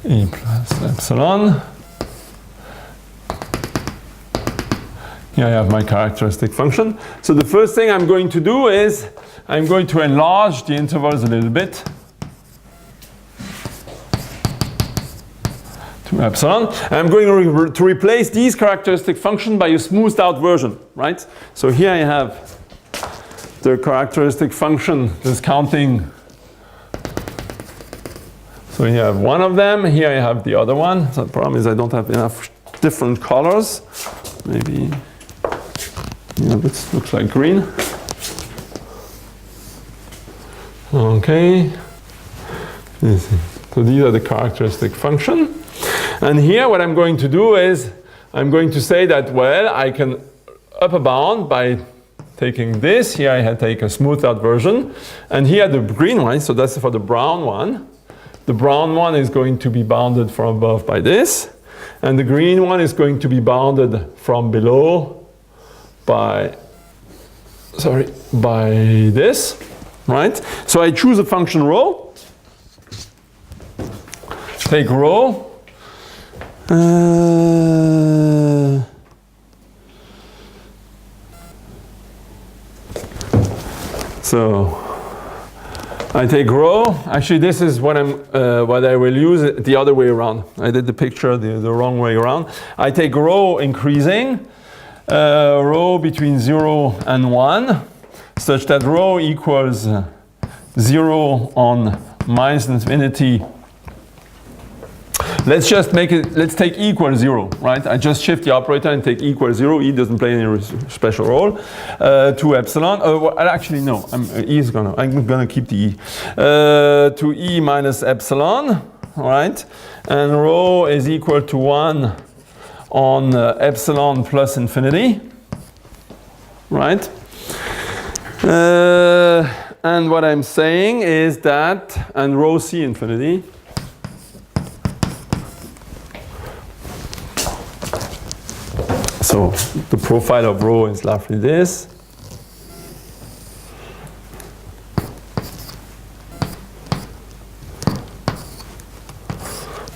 plus epsilon. Here I have my characteristic function. So the first thing I'm going to do is I'm going to enlarge the intervals a little bit. 2 epsilon. And I'm going to replace these characteristic function by a smoothed out version, right? So here I have the characteristic function discounting. So here I have one of them, here I have the other one. So the problem is I don't have enough different colors. Maybe, this looks like green. Okay. So these are the characteristic function. And here what I'm going to do is I'm going to say that, well, I can upper bound by taking this. Here I take a smoothed out version. And here the green one, so that's for the brown one. The brown one is going to be bounded from above by this. And the green one is going to be bounded from below by this, right? So I choose a function rho. Take rho. So I take rho. Actually, this is what I will use it the other way around. I did the picture the wrong way around. I take rho increasing, rho between 0 and 1, such that rho equals 0 on minus infinity. Let's just make it, let's take equals 0, right? I just shift the operator and take equals 0. E doesn't play any special role. 2 epsilon. Well, actually, no. I'm gonna keep the E. To E minus epsilon, right? And rho is equal to 1 on epsilon plus infinity, right? And what I'm saying is that, and rho C infinity. So the profile of rho is roughly this.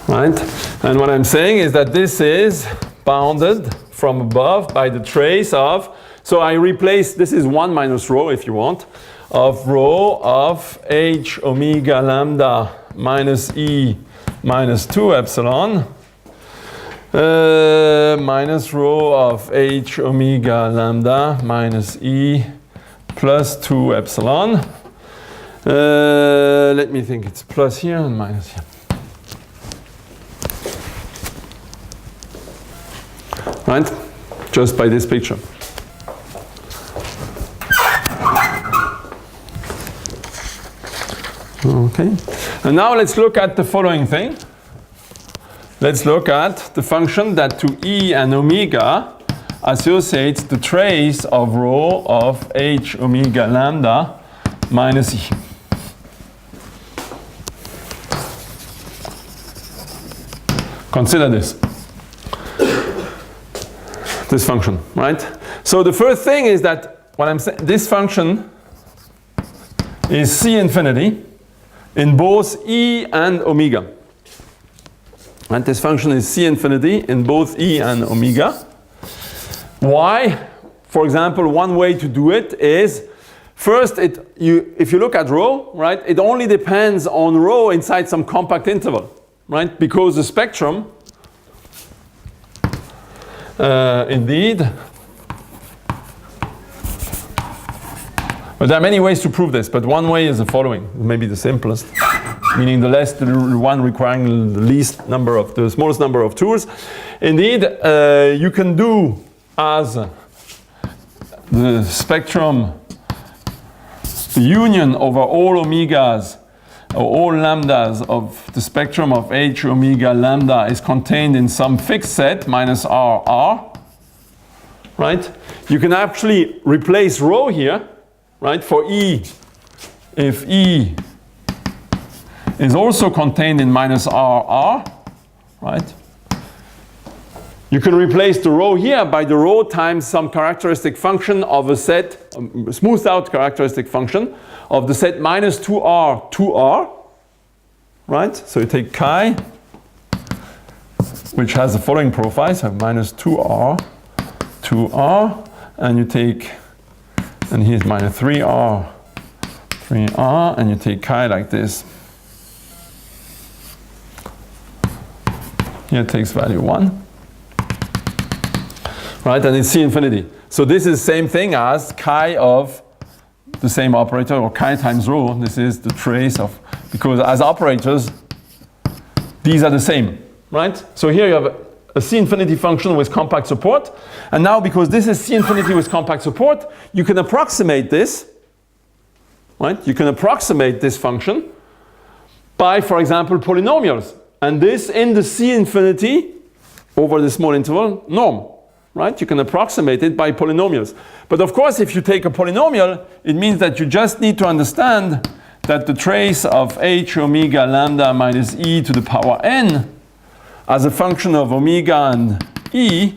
Right? And what I'm saying is that this is bounded from above by the trace of, so I replace, this is 1 minus rho if you want, of rho of h omega lambda minus E minus 2 epsilon minus rho of h omega lambda minus E plus 2 epsilon. Let me think, it's plus here and minus here. Right? Just by this picture. Okay. And now let's look at the following thing. Let's look at the function that to E and omega associates the trace of rho of h omega lambda minus E. Consider this function, right? So the first thing is that what I'm saying, this function is C infinity in both E and omega. And this function is C infinity in both E and omega. Why? For example, one way to do it is, first, if you look at rho, right, it only depends on rho inside some compact interval, right? Because the spectrum, indeed, well, there are many ways to prove this, but one way is the following, maybe the simplest. Meaning the one requiring the smallest number of tools. Indeed, you can do as the spectrum, the union over all omegas, or all lambdas of the spectrum of h omega lambda is contained in some fixed set minus r, right? You can actually replace rho here, right, for E, if E is also contained in minus r, right? You can replace the rho here by the rho times some characteristic function of a set, smoothed out characteristic function of the set minus 2r, 2r, right? So you take chi, which has the following profile, so minus 2r, 2r, and you take, and here's minus 3r, 3r, and you take chi like this. Here it takes value 1. Right, and it's C infinity. So this is the same thing as chi of the same operator, or chi times rho. This is the trace of, because as operators, these are the same, right? So here you have a C infinity function with compact support. And now because this is C infinity with compact support, you can approximate this, right? You can approximate this function by, for example, polynomials. And this in the C infinity over the small interval norm, right? You can approximate it by polynomials. But of course, if you take a polynomial, it means that you just need to understand that the trace of h omega lambda minus e to the power n as a function of omega and e,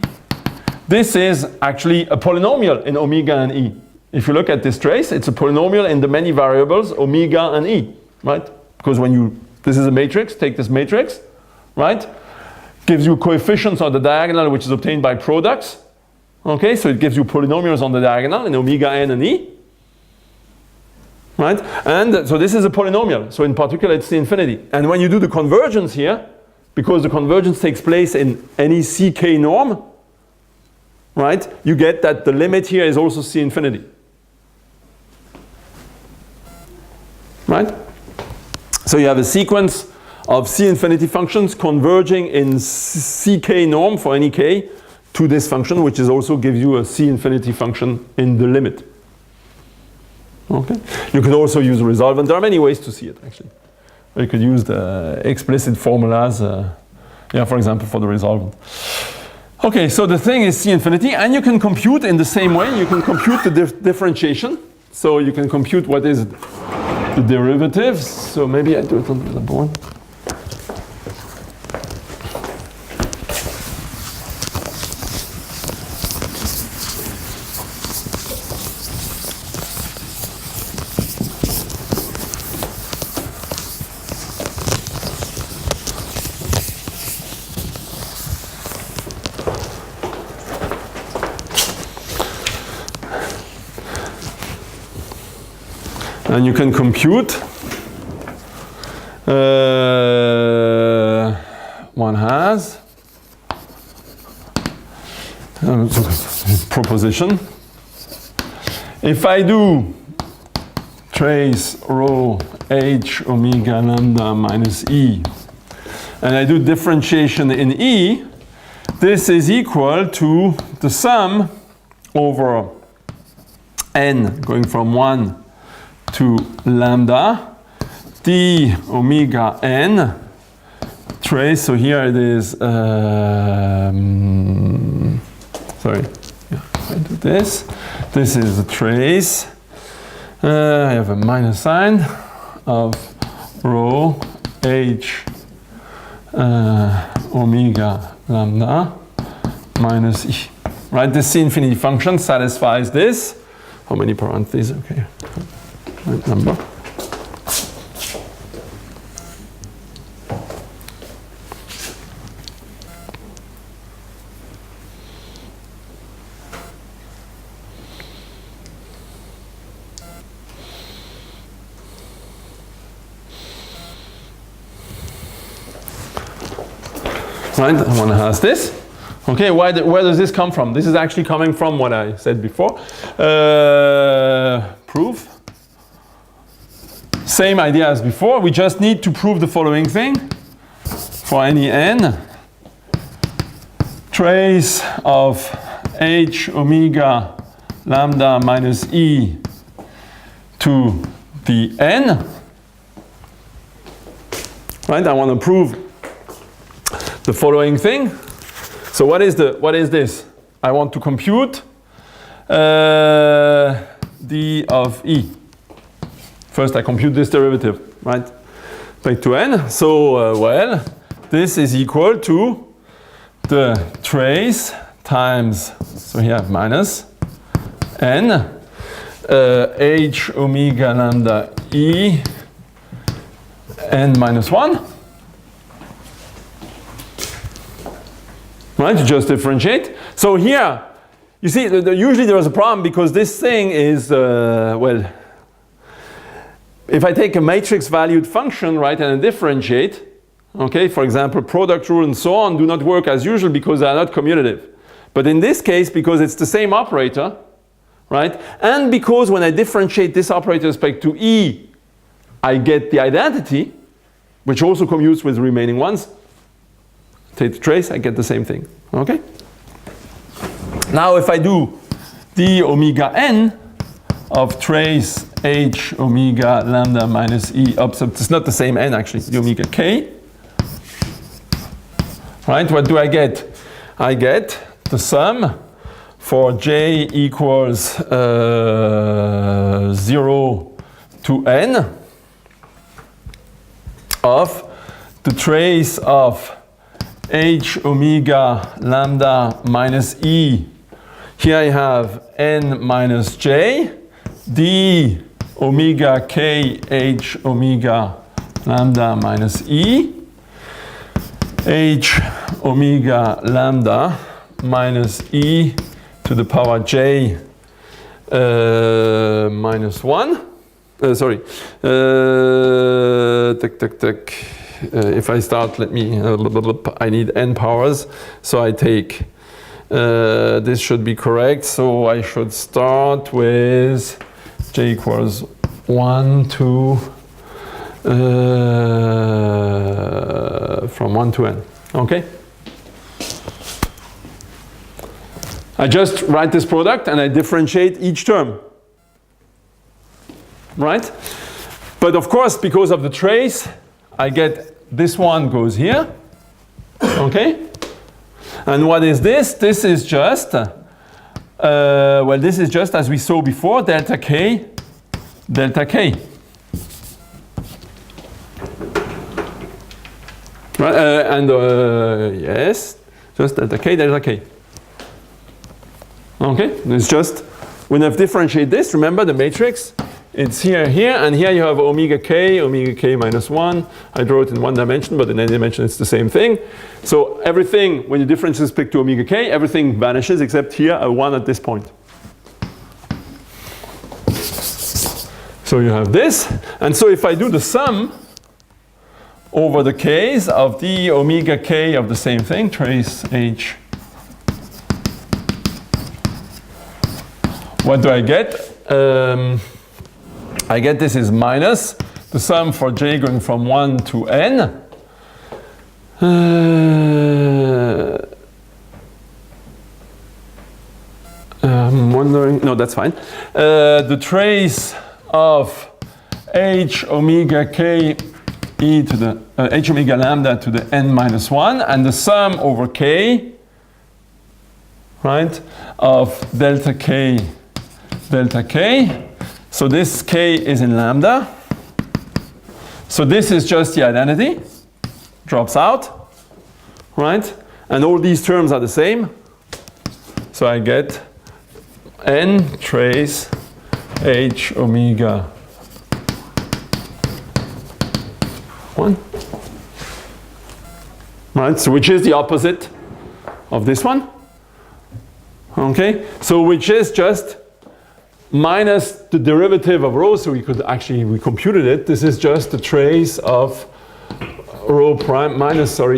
this is actually a polynomial in omega and e. If you look at this trace, it's a polynomial in the many variables omega and e, right? Because when you, this is a matrix, take this matrix, right? Gives you coefficients on the diagonal, which is obtained by products. Okay, so it gives you polynomials on the diagonal in omega n and e. Right? And so this is a polynomial. So in particular, it's the infinity. And when you do the convergence here, because the convergence takes place in any ck norm, right? You get that the limit here is also C infinity. Right? So you have a sequence of C infinity functions converging in ck norm for any k to this function, which is also gives you a C infinity function in the limit. Okay. You could also use a resolvent. There are many ways to see it, actually. You could use the explicit formulas, for example, for the resolvent. Okay, so the thing is C infinity, and you can compute in the same way. You can compute the differentiation. So you can compute what is the derivatives. So maybe I do it on the board. And you can compute, one has proposition. If I do trace rho h omega lambda minus e, and I do differentiation in e, this is equal to the sum over n going from 1 to lambda d omega n trace. So here it is, sorry, I do this. This is the trace. I have a minus sign of rho h omega lambda minus e. Right, this C infinity function satisfies this. How many parentheses? Okay. Right number. Right, one has this. Okay, where does this come from? This is actually coming from what I said before. Proof. Same idea as before. We just need to prove the following thing. For any n, trace of h omega lambda minus e to the n. Right, I want to prove the following thing. So what is this? I want to compute d of e. First I compute this derivative, right? Back to n. So, well, this is equal to the trace times, so here I have minus n h omega lambda e n minus 1. Right, you just differentiate. So here, you see, usually there is a problem because this thing is, well, if I take a matrix valued function, right, and I differentiate, okay, for example, product rule and so on, do not work as usual because they are not commutative. But in this case, because it's the same operator, right, and because when I differentiate this operator with respect to E, I get the identity, which also commutes with the remaining ones. Take the trace, I get the same thing, okay? Now if I do d omega n of trace h omega lambda minus E up, so it's not the same n actually, the omega k, right, what do I get? I get the sum for j equals 0 to n of the trace of h omega lambda minus E. Here I have n minus j d omega k h omega lambda minus E h omega lambda minus E to the power j minus 1. If I start, let me, I need n powers, so I take, this should be correct, so I should start with j equals 1 to, from 1 to n, okay? I just write this product and I differentiate each term, right? But of course, because of the trace, I get this one goes here, okay? And what is this? This is just, well, this is just as we saw before, delta k. Right, yes, just delta k. Okay, it's just, when I've differentiated this, remember the matrix, it's here, and here you have omega k minus 1. I draw it in one dimension, but in any dimension it's the same thing. So everything, when you differentiate with respect to omega k, everything vanishes except here a 1 at this point. So you have this, and so if I do the sum over the k's of the omega k of the same thing, trace h, what do I get? I get this is minus the sum for j going from 1 to n. I'm wondering, no, that's fine. The trace of h omega k e to the h omega lambda to the n minus 1, and the sum over k, right, of delta k. So this k is in lambda. So this is just the identity, drops out, right? And all these terms are the same. So I get n trace h omega 1. Right, so which is the opposite of this one. Okay, so which is just minus the derivative of rho, so we computed it. This is just the trace of rho prime,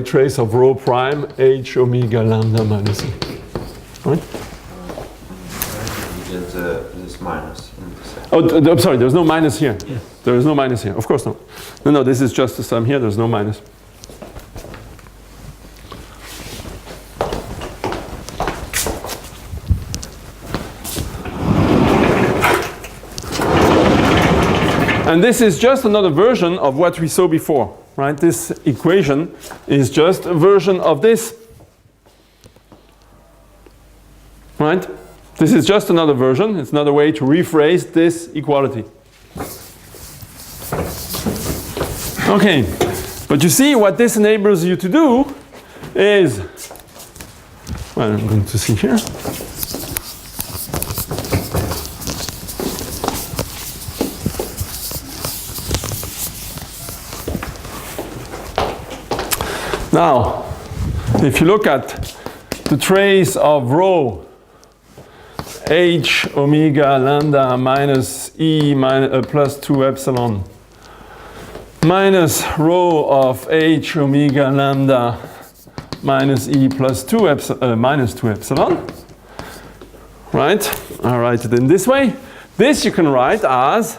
trace of rho prime h omega lambda minus E. Right? You get this minus in the second. Oh, I'm sorry, there's no minus here. Yeah. There is no minus here, of course not. No, this is just the sum here, there's no minus. And this is just another version of what we saw before, right? This equation is just a version of this, right? This is just another version. It's another way to rephrase this equality. Okay, but you see what this enables you to do is, well, I'm going to see here. Now, if you look at the trace of rho h omega lambda minus E plus 2 epsilon minus rho of h omega lambda minus e plus 2 minus 2 epsilon. Right? I'll write it in this way. This you can write as,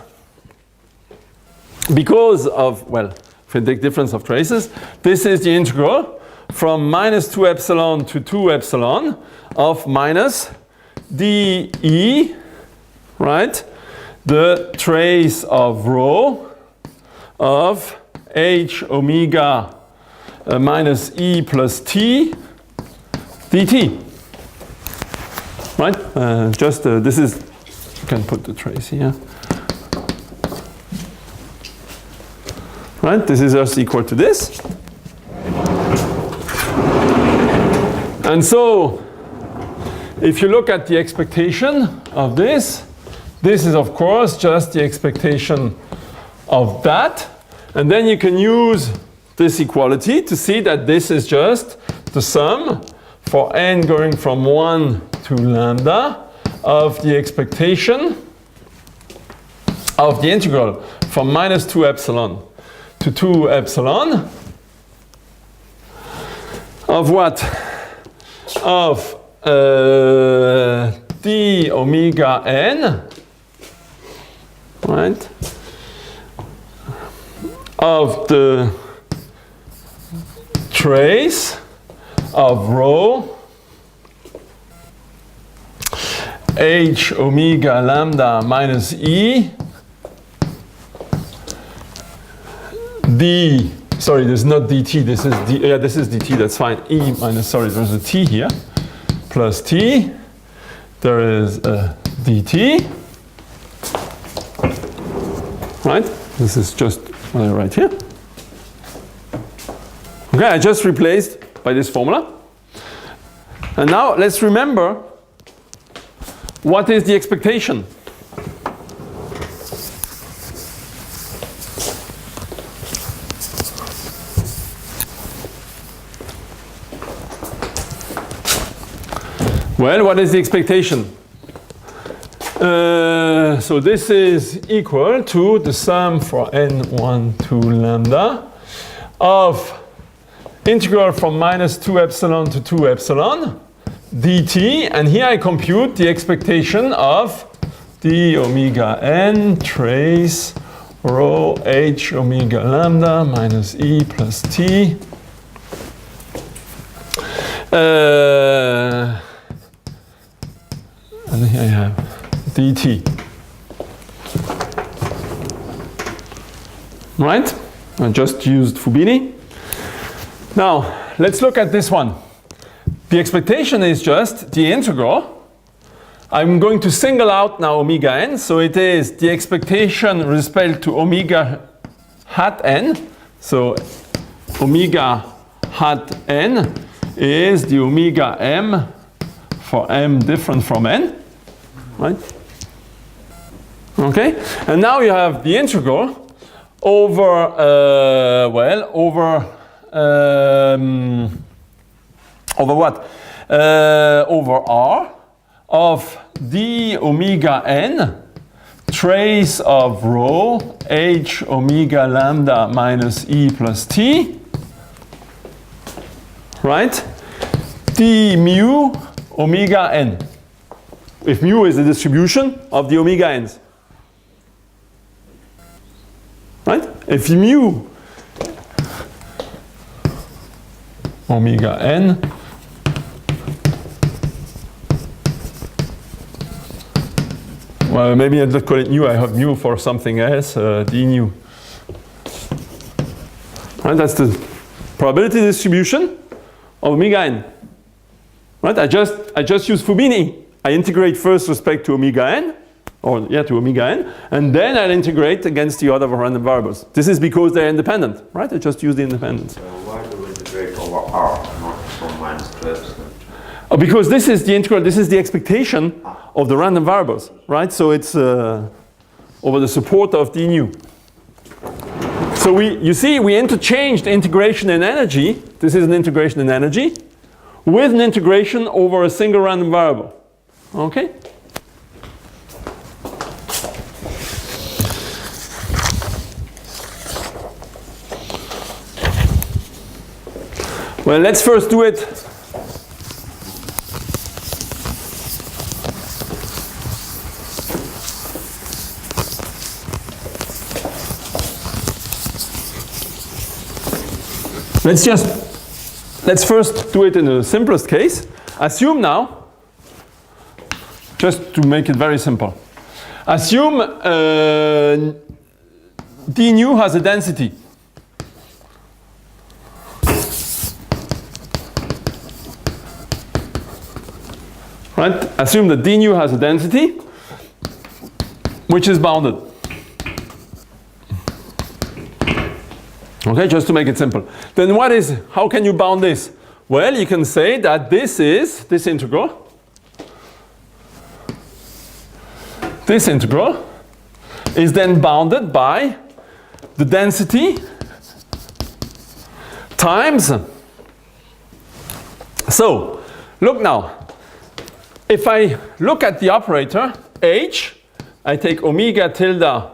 because of, well, Frédéric difference of traces, this is the integral from minus 2 epsilon to 2 epsilon of minus dE, right? The trace of rho of h omega minus e plus t dt. Right? This is, you can put the trace here. Right? This is just equal to this. And so, if you look at the expectation of this is of course just the expectation of that. And then you can use this equality to see that this is just the sum for n going from 1 to lambda of the expectation of the integral from minus 2 epsilon to 2 epsilon of what? Of d omega n, right? Of the trace of rho h omega lambda minus e d, sorry, this is not dt, this is this is dt, that's fine, e minus, sorry, there's a t here, plus t, there is a dt, right? This is just what I write here. Okay, I just replaced by this formula. And now let's remember what is the expectation. Well, what is the expectation? So this is equal to the sum for n1 to lambda of integral from minus 2 epsilon to 2 epsilon dt, and here I compute the expectation of d omega n trace rho h omega lambda minus e plus t and here I have dt. Right? I just used Fubini. Now, let's look at this one. The expectation is just the integral. I'm going to single out now omega n, so it is the expectation with respect to omega hat n. So omega hat n is the omega m for m different from n, right? Okay, and now you have the integral over, over what? Over r of d omega n trace of rho h omega lambda minus e plus t, right? d mu omega n. If mu is the distribution of the omega n's. Right? If mu omega n well, maybe I don't call it mu, I have mu for something else, d nu. Right? That's the probability distribution of omega n. Right? I just use Fubini. I integrate first respect to omega n, or yeah, to omega n, and then I'll integrate against the other random variables. This is because they're independent, right? I just use the independence. So why do we integrate over r, not from minus 2 epsilon? Oh, because this is the integral, this is the expectation of the random variables, right? So it's over the support of d nu. So you see, we interchanged integration in energy. This is an integration in energy with an integration over a single random variable. Okay? Well, let's first do it. Let's first do it in the simplest case. Assume now, just to make it very simple, assume d nu has a density. Right? Assume that d nu has a density which is bounded. Okay, just to make it simple. Then how can you bound this? Well, you can say that this integral is then bounded by the density times. So, look now. If I look at the operator h, I take omega tilde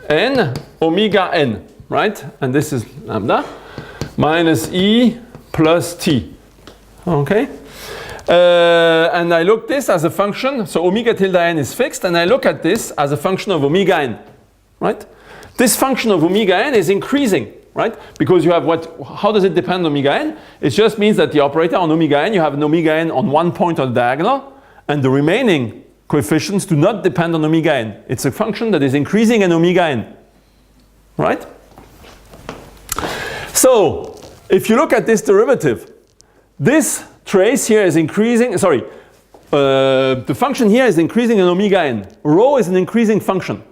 n, omega n, right? And this is lambda minus e plus t. Okay? And I look this as a function, so omega tilde n is fixed, and I look at this as a function of omega n, right? This function of omega n is increasing, right? Because you have how does it depend on omega n? It just means that the operator on omega n, you have an omega n on one point on the diagonal, and the remaining coefficients do not depend on omega n. It's a function that is increasing in omega n, right? So, if you look at this derivative, this trace here is increasing, the function here is increasing in omega n. Rho is an increasing function,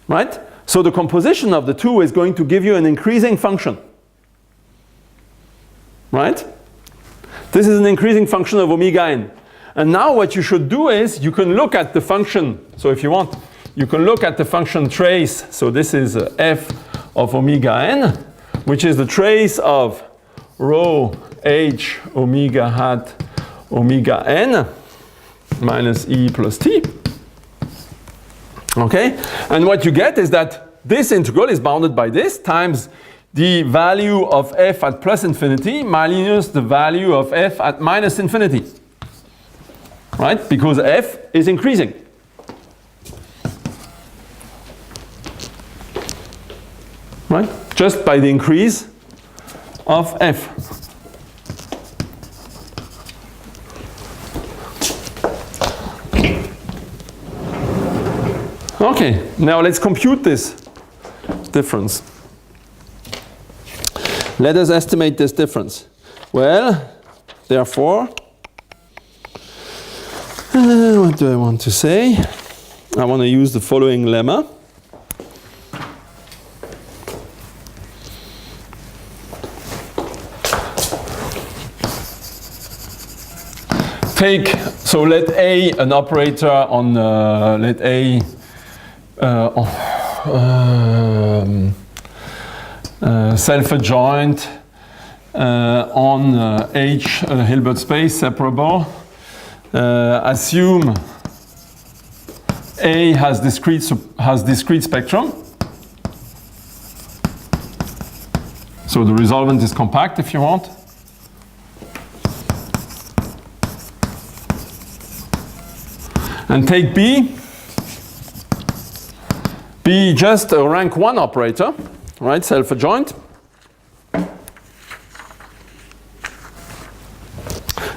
right? So the composition of the two is going to give you an increasing function, right? This is an increasing function of omega n. And now what you should do is you can look at the function, so if you want, you can look at the function trace, so this is f of omega n, which is the trace of rho h omega hat omega n minus e plus t. Okay? And what you get is that this integral is bounded by this times the value of f at plus infinity minus the value of f at minus infinity. Right? Because f is increasing. Right? Just by the increase of f. Okay, now let's compute this difference. Let us estimate this difference. Well, therefore, what do I want to say? I want to use the following lemma. So let A an operator on, let A self-adjoint on H Hilbert space separable. Assume A has discrete spectrum. So the resolvent is compact if you want. And take B. B just a rank 1 operator, right? Self-adjoint.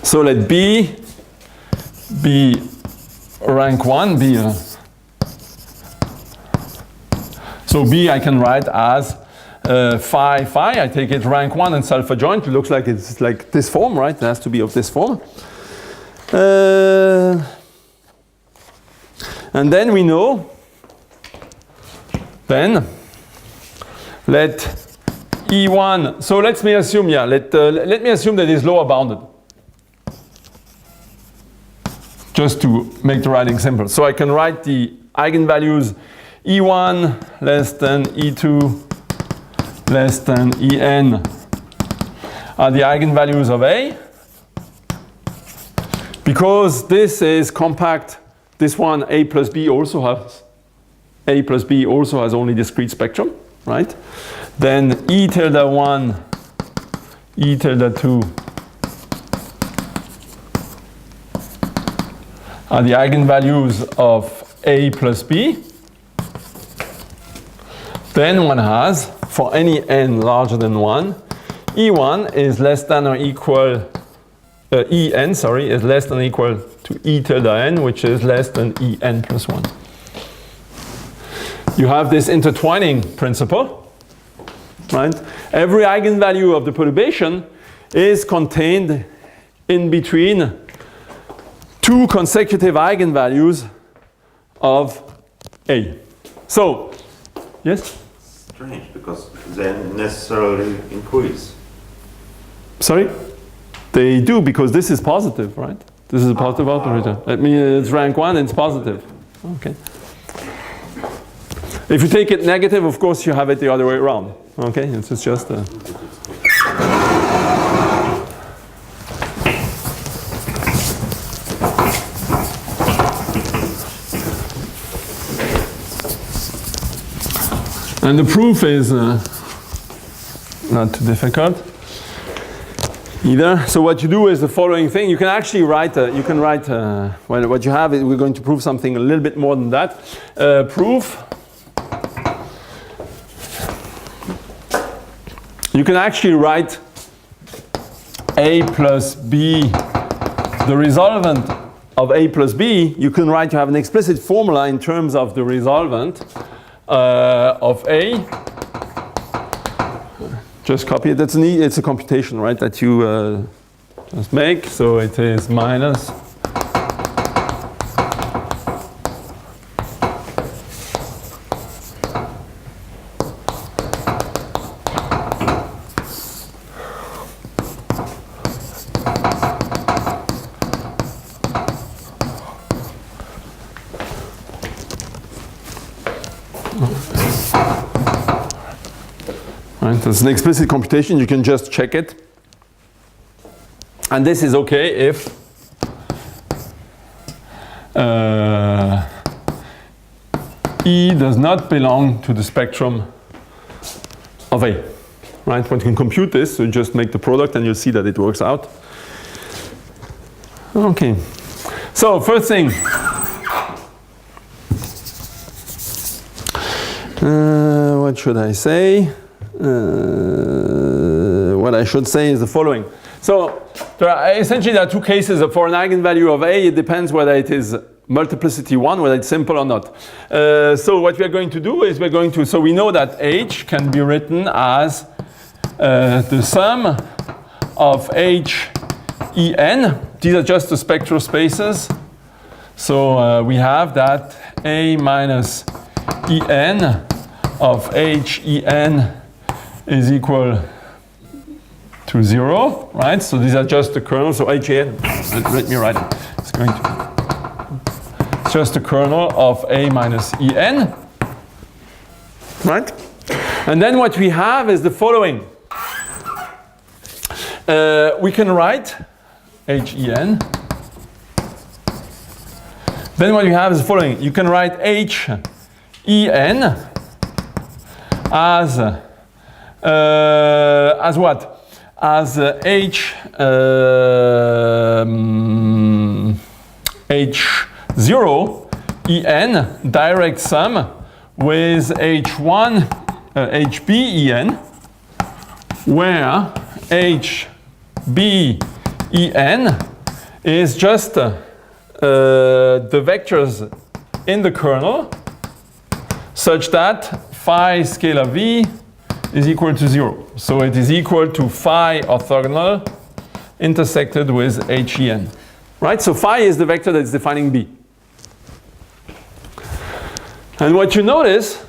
So let B be rank 1, so B I can write as phi phi. I take it rank 1 and self-adjoint. It looks like it's like this form, right? It has to be of this form. And then we know, then let E1, so let me assume, let me assume that it's lower bounded. Just to make the writing simple. So I can write the eigenvalues E1 less than E2 less than En are the eigenvalues of A. Because this is compact, this one A plus B also has only discrete spectrum, right? Then E tilde 1 E tilde 2 are the eigenvalues of A plus B, then one has, for any n larger than 1, E1 is less than or equal, En, sorry, is less than or equal to E tilde n, which is less than En plus 1. You have this intertwining principle, right? Every eigenvalue of the perturbation is contained in between two consecutive eigenvalues of A. So, yes? Strange, because they necessarily increase. Sorry? They do, because this is positive, right? This is a positive operator. That means it's rank 1, it's positive. Okay. If you take it negative, of course, you have it the other way around. Okay, it's just a... And the proof is not too difficult either. So what you do is the following thing. You can actually write, well, what you have is, we're going to prove something a little bit more than that. Proof. You can actually write A plus B, the resolvent of A plus B. You can write, you have an explicit formula in terms of the resolvent of A. Just copy it. It's a computation, right, that you just make. So it is minus it's an explicit computation, you can just check it. And this is okay if E does not belong to the spectrum of A. Right? One can compute this, so just make the product and you'll see that it works out. Okay. So first thing. What should I say? What I should say is the following. So there are two cases for an eigenvalue of A. It depends whether it is multiplicity 1, whether it's simple or not. So what we are going to do is so we know that H can be written as the sum of H En. These are just the spectral spaces. So we have that A minus En of H En is equal to 0, right? So these are just the kernels. So HN, let me write it. It's just the kernel of A minus En, right? And then what we have is the following. We can write Hen. Then what you have is the following. You can write Hen as what? As H0 En direct sum with H1 HB En, where HB En is just the vectors in the kernel such that phi scalar v is equal to 0. So it is equal to phi orthogonal intersected with Hen. Right? So phi is the vector that is defining B. And what you notice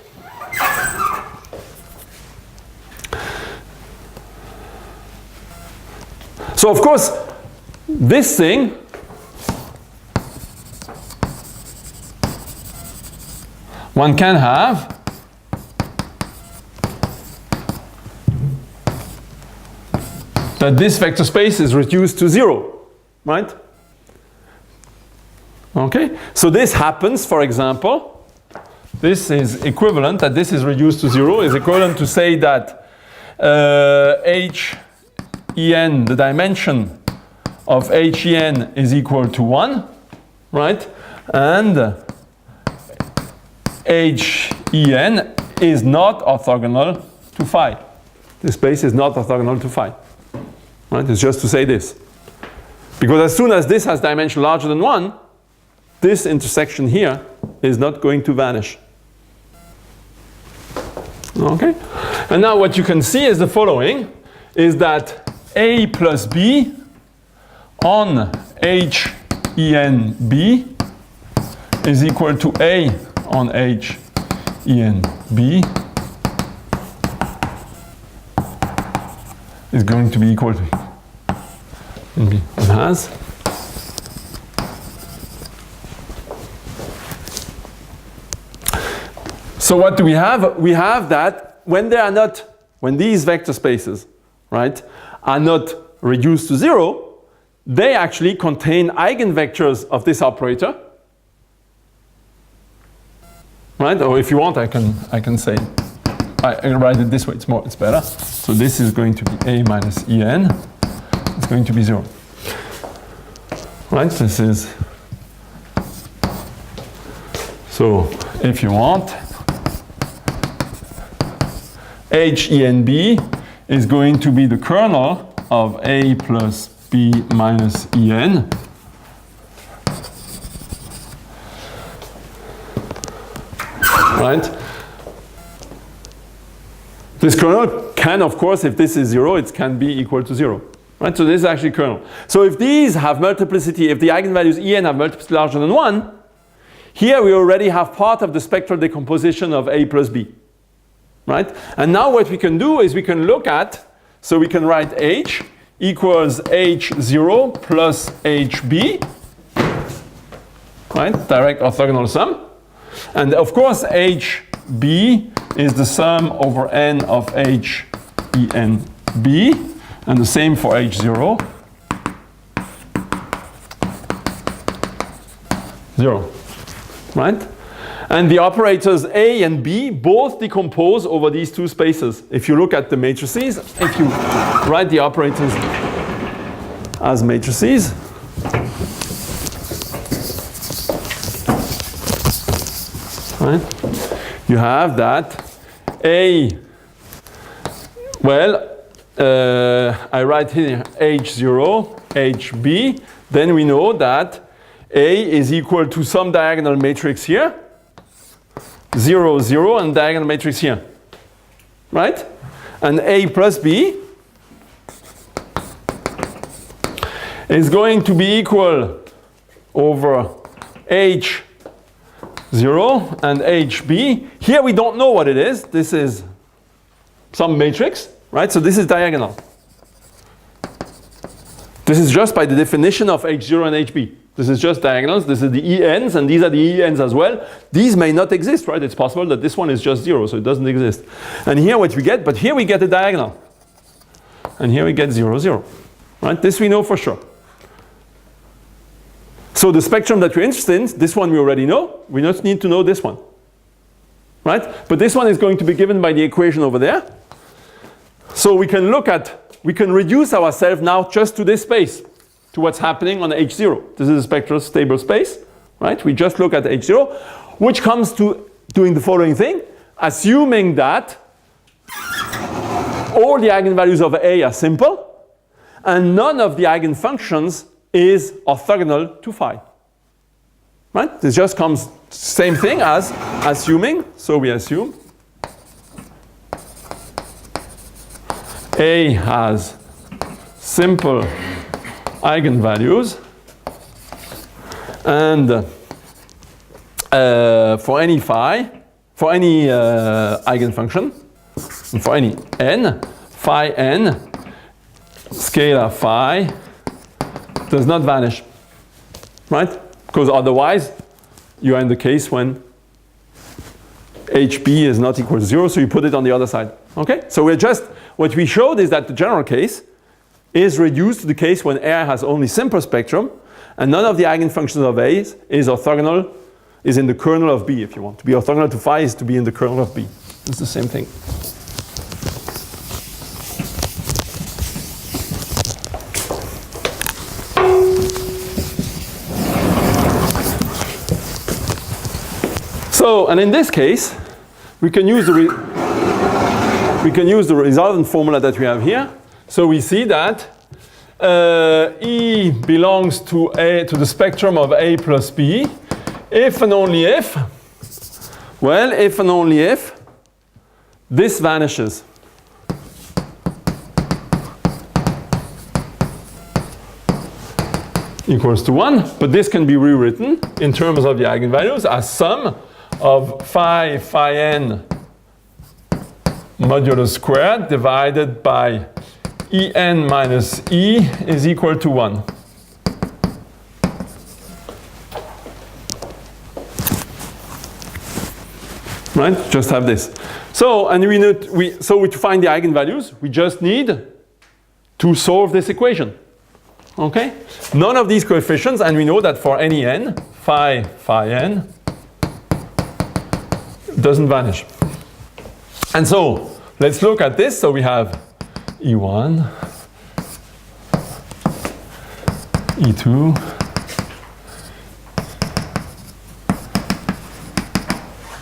so of course this thing one can have that this vector space is reduced to 0, right? Okay, so this happens, for example, this is equivalent, that this is reduced to 0, is equivalent to say that En, the dimension of HEn is equal to 1, right? And HEn is not orthogonal to phi. This space is not orthogonal to phi. Right? It's just to say this. Because as soon as this has dimension larger than 1, this intersection here is not going to vanish. Okay? And now what you can see is the following, is that A plus B on HENB is equal to A on HENB is going to be equal to NB. It has. So what do we have? We have that when these vector spaces, right, are not reduced to 0, they actually contain eigenvectors of this operator. Right? Or if you want, I can say, I can write it this way. It's better. So this is going to be A minus En. It's going to be 0. Right? This is. So if you want, HENB is going to be the kernel of A plus B minus En. Right? This kernel can, of course, if this is 0, it can be equal to 0. Right? So this is actually kernel. So if these have multiplicity, if the eigenvalues En have multiplicity larger than 1, here we already have part of the spectral decomposition of A plus B. Right? And now what we can do is we can look at, so we can write H equals H0 plus HB. Right? Direct orthogonal sum. And of course, HB is the sum over n of HENB, and the same for H0. 0. Right? And the operators A and B both decompose over these two spaces. If you look at the matrices, if you write the operators as matrices, right? You have that A, well, I write here H0, HB, then we know that A is equal to some diagonal matrix here, 0, 0, and diagonal matrix here, right? And A plus B is going to be equal over H0 and HB. Here we don't know what it is. This is some matrix, right? So this is diagonal. This is just by the definition of H0 and HB. This is just diagonals. This is the ENs, and these are the ENs as well. These may not exist, right? It's possible that this one is just 0, so it doesn't exist. And here what we get, but here we get a diagonal. And here we get 0, 0. Right? This we know for sure. So the spectrum that we're interested in, this one we already know. We just need to know this one. Right? But this one is going to be given by the equation over there. So we can reduce ourselves now just to this space, to what's happening on H0. This is a spectral stable space. Right? We just look at H0, which comes to doing the following thing, assuming that all the eigenvalues of A are simple, and none of the eigenfunctions is orthogonal to phi. Right? This just comes same thing as assuming. So we assume A has simple eigenvalues, and for any phi, for any eigenfunction, and for any n, phi n, scalar phi does not vanish, right? Because otherwise, you are in the case when HB is not equal to 0, so you put it on the other side. Okay? So what we showed is that the general case is reduced to the case when A has only simple spectrum, and none of the eigenfunctions of A is orthogonal, is in the kernel of B, if you want. To be orthogonal to phi is to be in the kernel of B. It's the same thing. So, and in this case, we can use the resultant formula that we have here. So we see that E belongs to the spectrum of A plus B, if and only if, well, if and only if this vanishes. Equals to 1, but this can be rewritten in terms of the eigenvalues as sum of phi n modulus squared divided by En minus E is equal to 1. Right? Just have this. So, and so to find the eigenvalues, we just need to solve this equation. Okay? None of these coefficients, and we know that for any n, phi n doesn't vanish. And so, let's look at this. So we have E1, E2,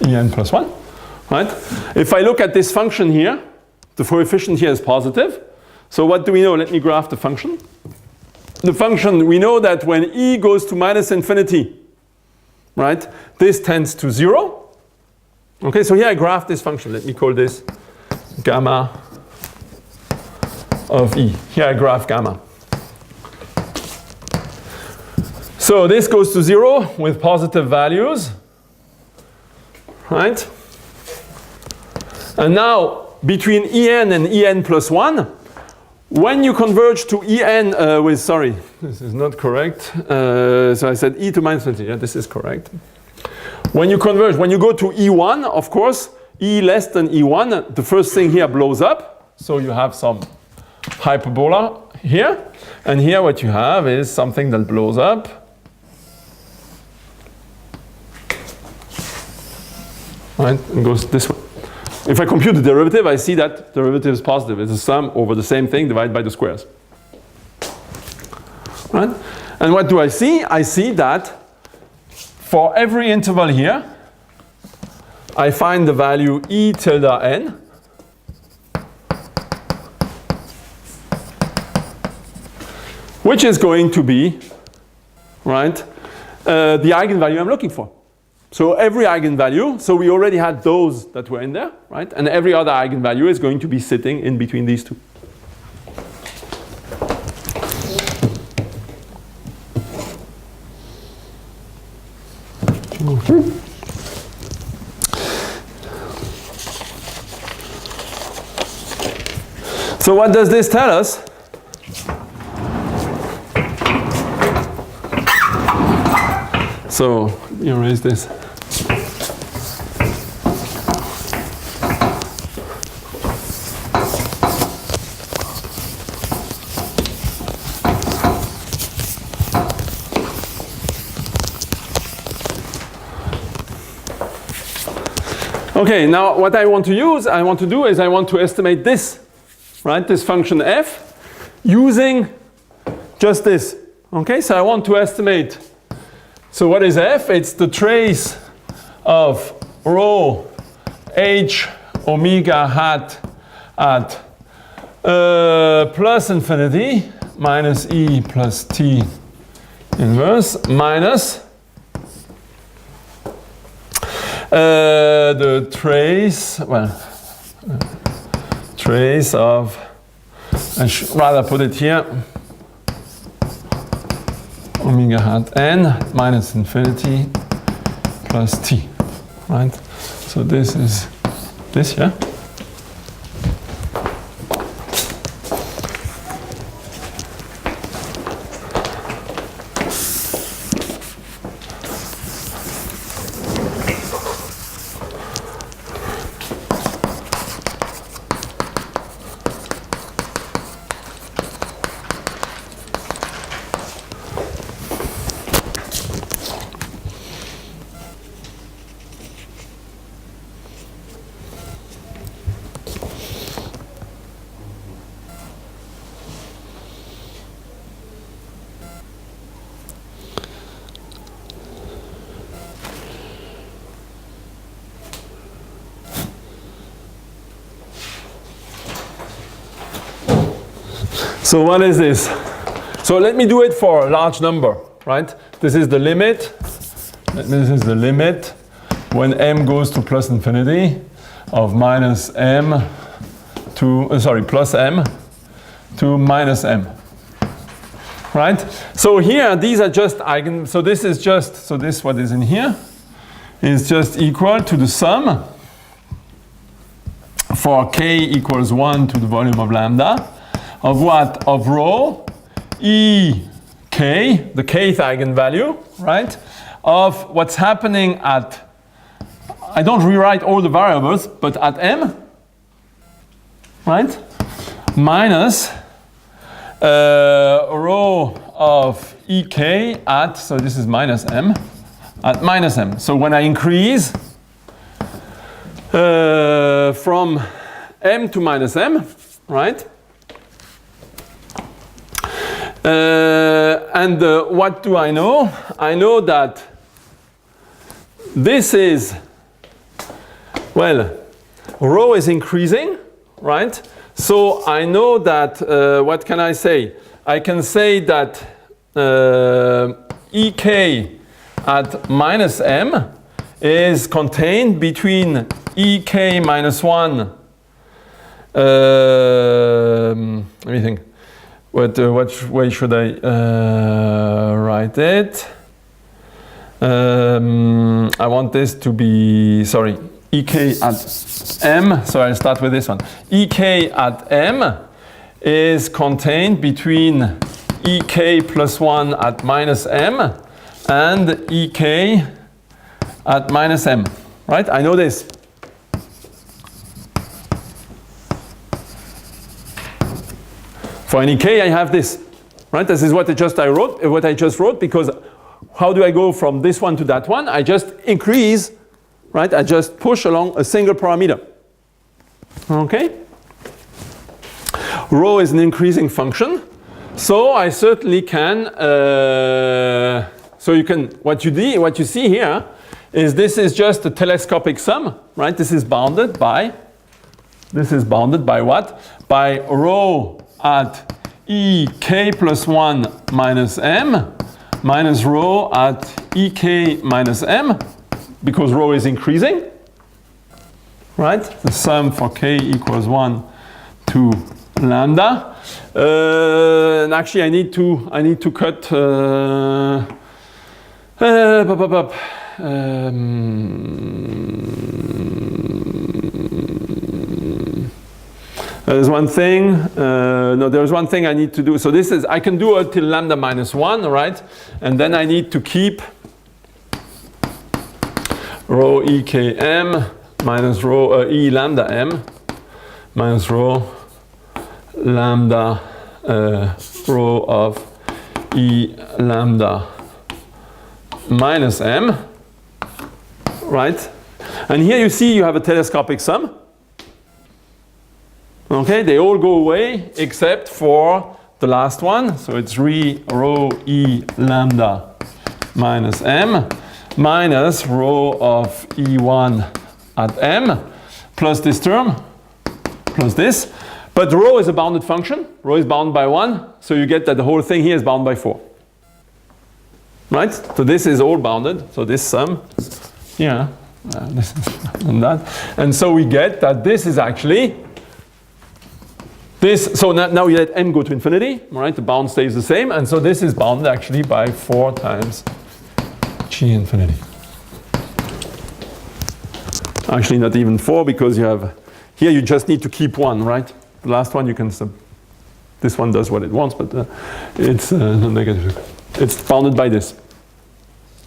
En plus 1, right? If I look at this function here, the coefficient here is positive. So what do we know? Let me graph the function. The function, we know that when E goes to minus infinity, right, this tends to 0. Okay, so here I graph this function. Let me call this gamma of E. Here I graph gamma. So this goes to 0 with positive values, right? And now between En and En plus 1, when you converge to En with, sorry, this is not correct. So I said E to minus infinity. Yeah, this is correct. When you converge, when you go to E1, of course, E less than E1, the first thing here blows up. So you have some hyperbola here. And here what you have is something that blows up. Right, and goes this way. If I compute the derivative, I see that derivative is positive. It's a sum over the same thing divided by the squares. Right? And what do I see? I see that for every interval here, I find the value E tilde n, which is going to be, right, the eigenvalue I'm looking for. So every eigenvalue, so we already had those that were in there, right? And every other eigenvalue is going to be sitting in between these two. So what does this tell us? So you erase this. Okay, now what I want to do is I want to estimate this, right? This function f using just this. Okay, so I want to estimate. So what is f? It's the trace of rho h omega hat at plus infinity minus e plus t inverse minus the trace, trace of, I should rather put it here, omega hat n minus infinity plus t, right? So this is this, yeah? So what is this? So let me do it for a large number, right? This is the limit. This is the limit when m goes to plus infinity of minus m to, plus m to minus m. Right? So here, these are just eigen, so this is just, so this what is in here is just equal to the sum for k equals 1 to the volume of lambda of what? Of rho e k, the kth eigenvalue, right? Of what's happening at, I don't rewrite all the variables, but at m, right? Minus rho of ek at, so this is minus m, at minus m. So when I increase from m to minus m, right? And what do I know? I know that this is, well, rho is increasing, right? So I know that, what can I say? I can say that ek at minus m is contained between ek minus 1, let me think, what way should I write it? I want this to be, sorry, ek at m, so I'll start with this one. Ek at m is contained between ek plus 1 at minus m and ek at minus m, right? I know this. For any k, I have this, right? This is what I just wrote, because how do I go from this one to that one? I just increase, right? I just push along a single parameter. Okay? Rho is an increasing function, so I certainly can. So you can. What you see here is this is just a telescopic sum, right? This is bounded by. This is bounded by what? By rho at ek plus 1 minus m minus rho at ek minus m, because rho is increasing, right? The sum for k equals 1 to lambda. And actually I need to cut there's one thing, no, there's one thing I need to do. So this is, I can do it till lambda minus 1, right? And then I need to keep rho ekm minus rho e lambda m minus rho lambda rho of e lambda minus m, right? And here you see you have a telescopic sum. Okay, they all go away except for the last one. So it's rho e lambda minus m minus rho of e1 at m plus this term plus this. But rho is a bounded function. Rho is bound by 1. So you get that the whole thing here is bound by 4. Right? So this is all bounded. So this sum, yeah, this is and that. And so we get that this is actually this. So now you let m go to infinity, right? The bound stays the same. And so this is bounded actually by 4 times g infinity. Actually not even 4, because you have, here you just need to keep 1, right? The last one you can this one does what it wants, but it's not negative. It's bounded by this.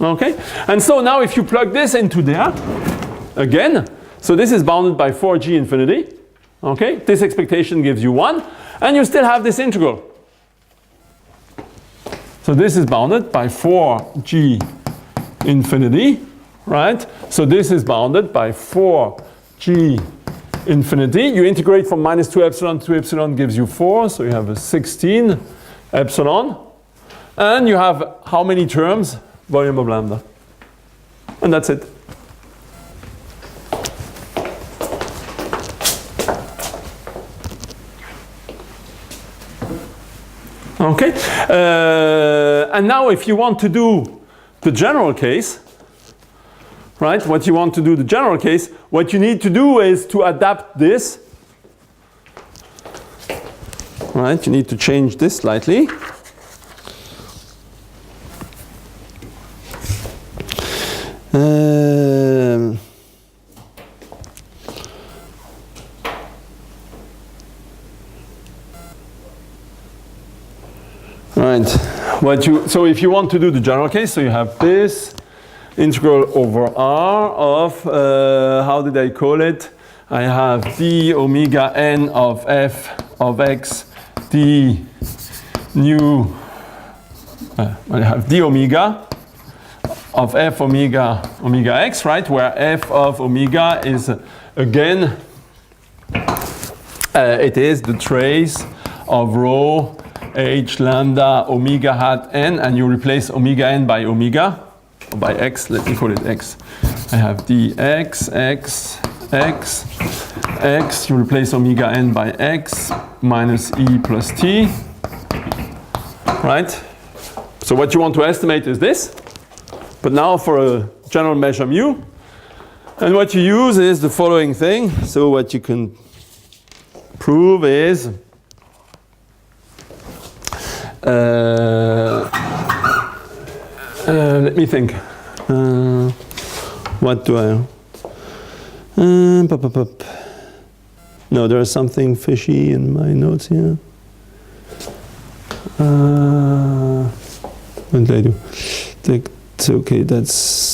Okay? And so now if you plug this into there, again, so this is bounded by 4g infinity. Okay? This expectation gives you 1, and you still have this integral. So this is bounded by 4g infinity, right? So this is bounded by 4g infinity. You integrate from minus 2 epsilon to epsilon gives you 4, so you have a 16 epsilon. And you have how many terms? Volume of lambda. And that's it. Okay? And now if you want to do the general case, right, what you want to do the general case, what you need to do is to adapt this. Right, you need to change this slightly. Right, so if you want to do the general case, so you have this integral over R of, how did I call it? I have d omega n of f of x d nu, I have d omega of f omega x, right, where f of omega is, again, it is the trace of rho h lambda omega hat n, and you replace omega n by omega, or by x, let me call it x. I have dx, x, you replace omega n by x minus e plus t, right? So what you want to estimate is this, but now for a general measure mu, and what you use is the following thing. So what you can prove is let me think. What do I? No, there is something fishy in my notes here. What did I do? It's okay. That's.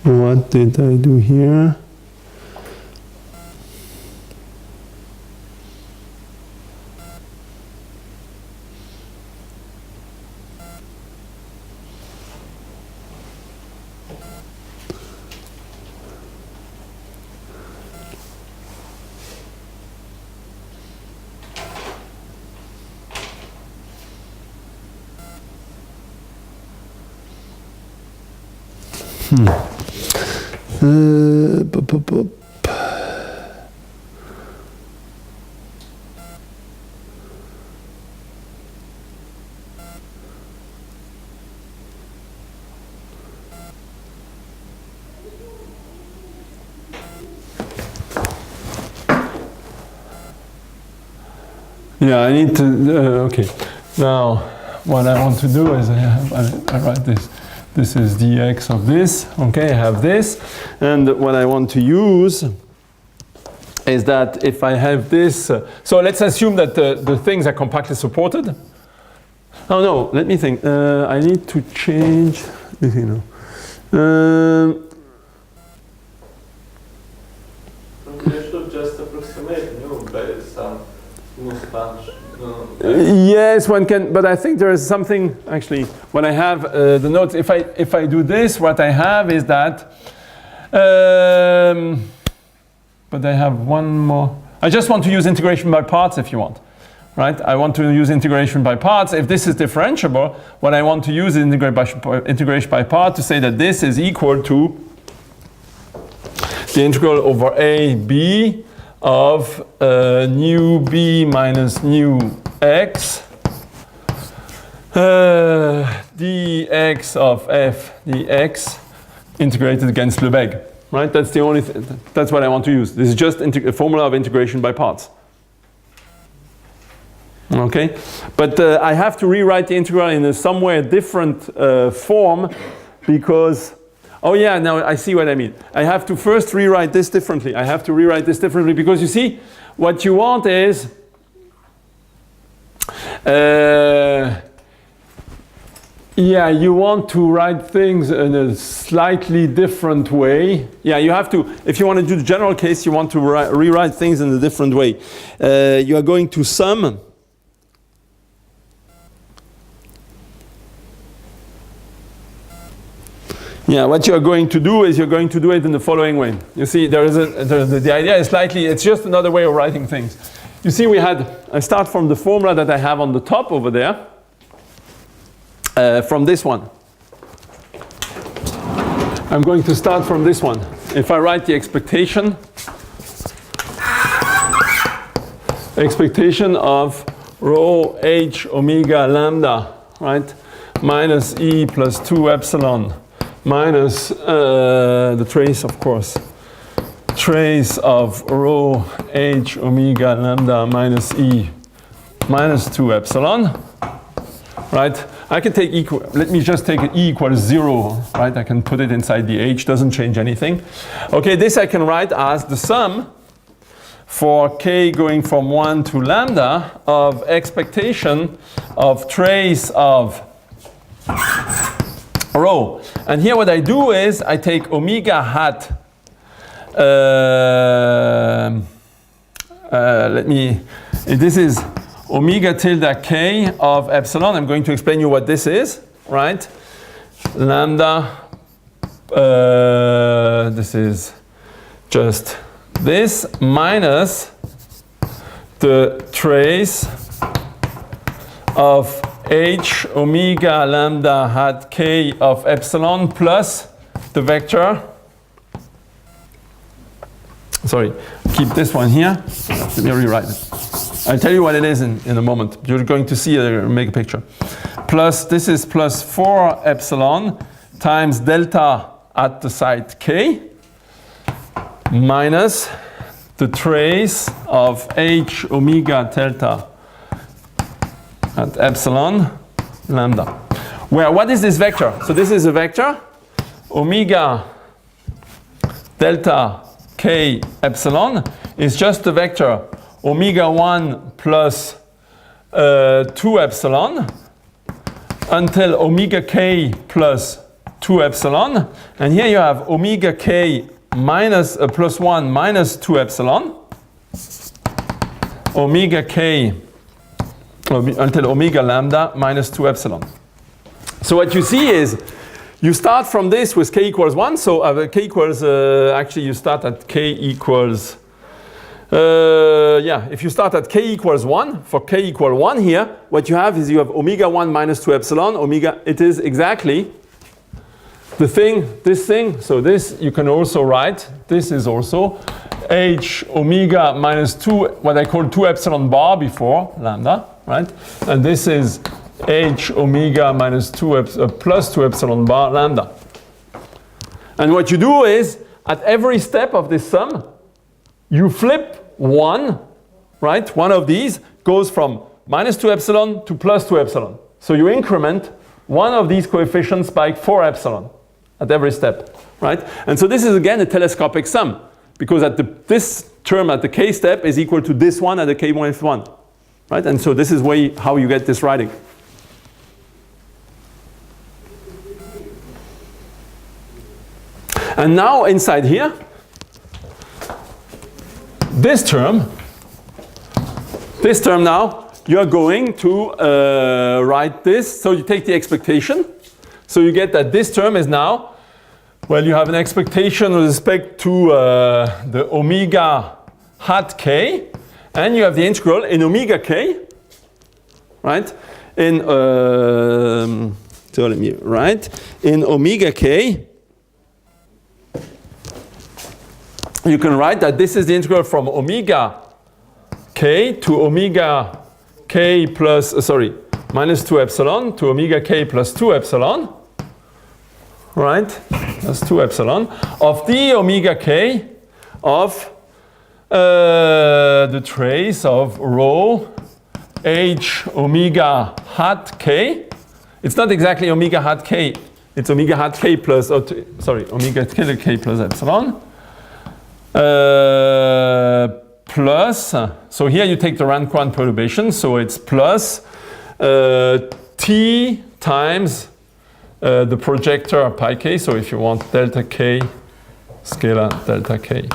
What did I do here? Yeah, I need to, okay. Now, what I want to do is I write this. This is dx of this, okay, I have this. And what I want to use is that if I have this, so let's assume that the things are compactly supported. Oh no, let me think. I need to change, you know. You should just approximate mu by some mu sponge. Yes, one can, but I think there is something, actually, when I have the notes, if I do this, what I have is that, but I have one more. I just want to use integration by parts if you want, right? I want to use integration by parts. If this is differentiable, what I want to use is integration by part to say that this is equal to the integral over a b of nu b minus nu x dx of f dx integrated against Lebesgue, right? That's the only that's what I want to use. This is just a formula of integration by parts. Okay, but I have to rewrite the integral in a somewhere different form because, oh yeah, now I see what I mean. I have to first rewrite this differently. I have to rewrite this differently because you see, what you want is, yeah, you want to write things in a slightly different way. Yeah, you have to, if you want to do the general case, you want to rewrite things in a different way. You are going to sum. Yeah, what you are going to do is you're going to do it in the following way. You see, the idea is slightly, it's just another way of writing things. You see, I start from the formula that I have on the top over there, from this one. I'm going to start from this one. If I write the expectation of rho h omega lambda, right, minus e plus 2 epsilon minus the trace, of course, trace of rho h omega lambda minus e minus 2 epsilon, right? I can take equal, let me just take e equals 0, right? I can put it inside the h, doesn't change anything. Okay, this I can write as the sum for k going from 1 to lambda of expectation of trace of rho. And here what I do is I take omega hat, this is omega tilde k of epsilon. I'm going to explain you what this is, right? Lambda, this is just this minus the trace of h omega lambda hat k of epsilon plus the vector. Sorry, keep this one here. Let me rewrite it. I'll tell you what it is in a moment. You're going to see it, make a picture. Plus, this is plus 4 epsilon times delta at the site k minus the trace of h omega delta at epsilon lambda. Where, what is this vector? So this is a vector, omega delta k epsilon is just the vector omega 1 plus 2 epsilon until omega k plus 2 epsilon. And here you have omega k minus plus 1 minus 2 epsilon, omega k until omega lambda minus 2 epsilon. So what you see is you start from this with k equals 1. So k equals, actually you start at k equals, if you start at k equals 1, for k equal 1 here, what you have is you have omega 1 minus 2 epsilon, omega, it is exactly the thing, this thing. So this you can also write, this is also h omega minus 2, what I call 2 epsilon bar before lambda, right? And this is h omega minus 2 plus 2 epsilon bar lambda. And what you do is, at every step of this sum, you flip one, right? One of these goes from minus 2 epsilon to plus 2 epsilon. So you increment one of these coefficients by 4 epsilon at every step, right? And so this is again a telescopic sum, because at this term at the k step is equal to this one at the k minus 1, right? And so this is how you get this writing. And now inside here, this term now, you're going to write this. So you take the expectation. So you get that this term is now, well, you have an expectation with respect to the omega hat k, and you have the integral in omega k, right? In, so let me write, in omega k, you can write that this is the integral from omega k to omega k plus, minus 2 epsilon to omega k plus 2 epsilon, right? That's 2 epsilon of the omega k of the trace of rho h omega hat k. It's not exactly omega hat k, it's omega hat k plus, omega k plus epsilon. Plus, so here you take the rank-1 perturbation, so it's plus t times the projector pi k, so if you want delta k, scalar delta k.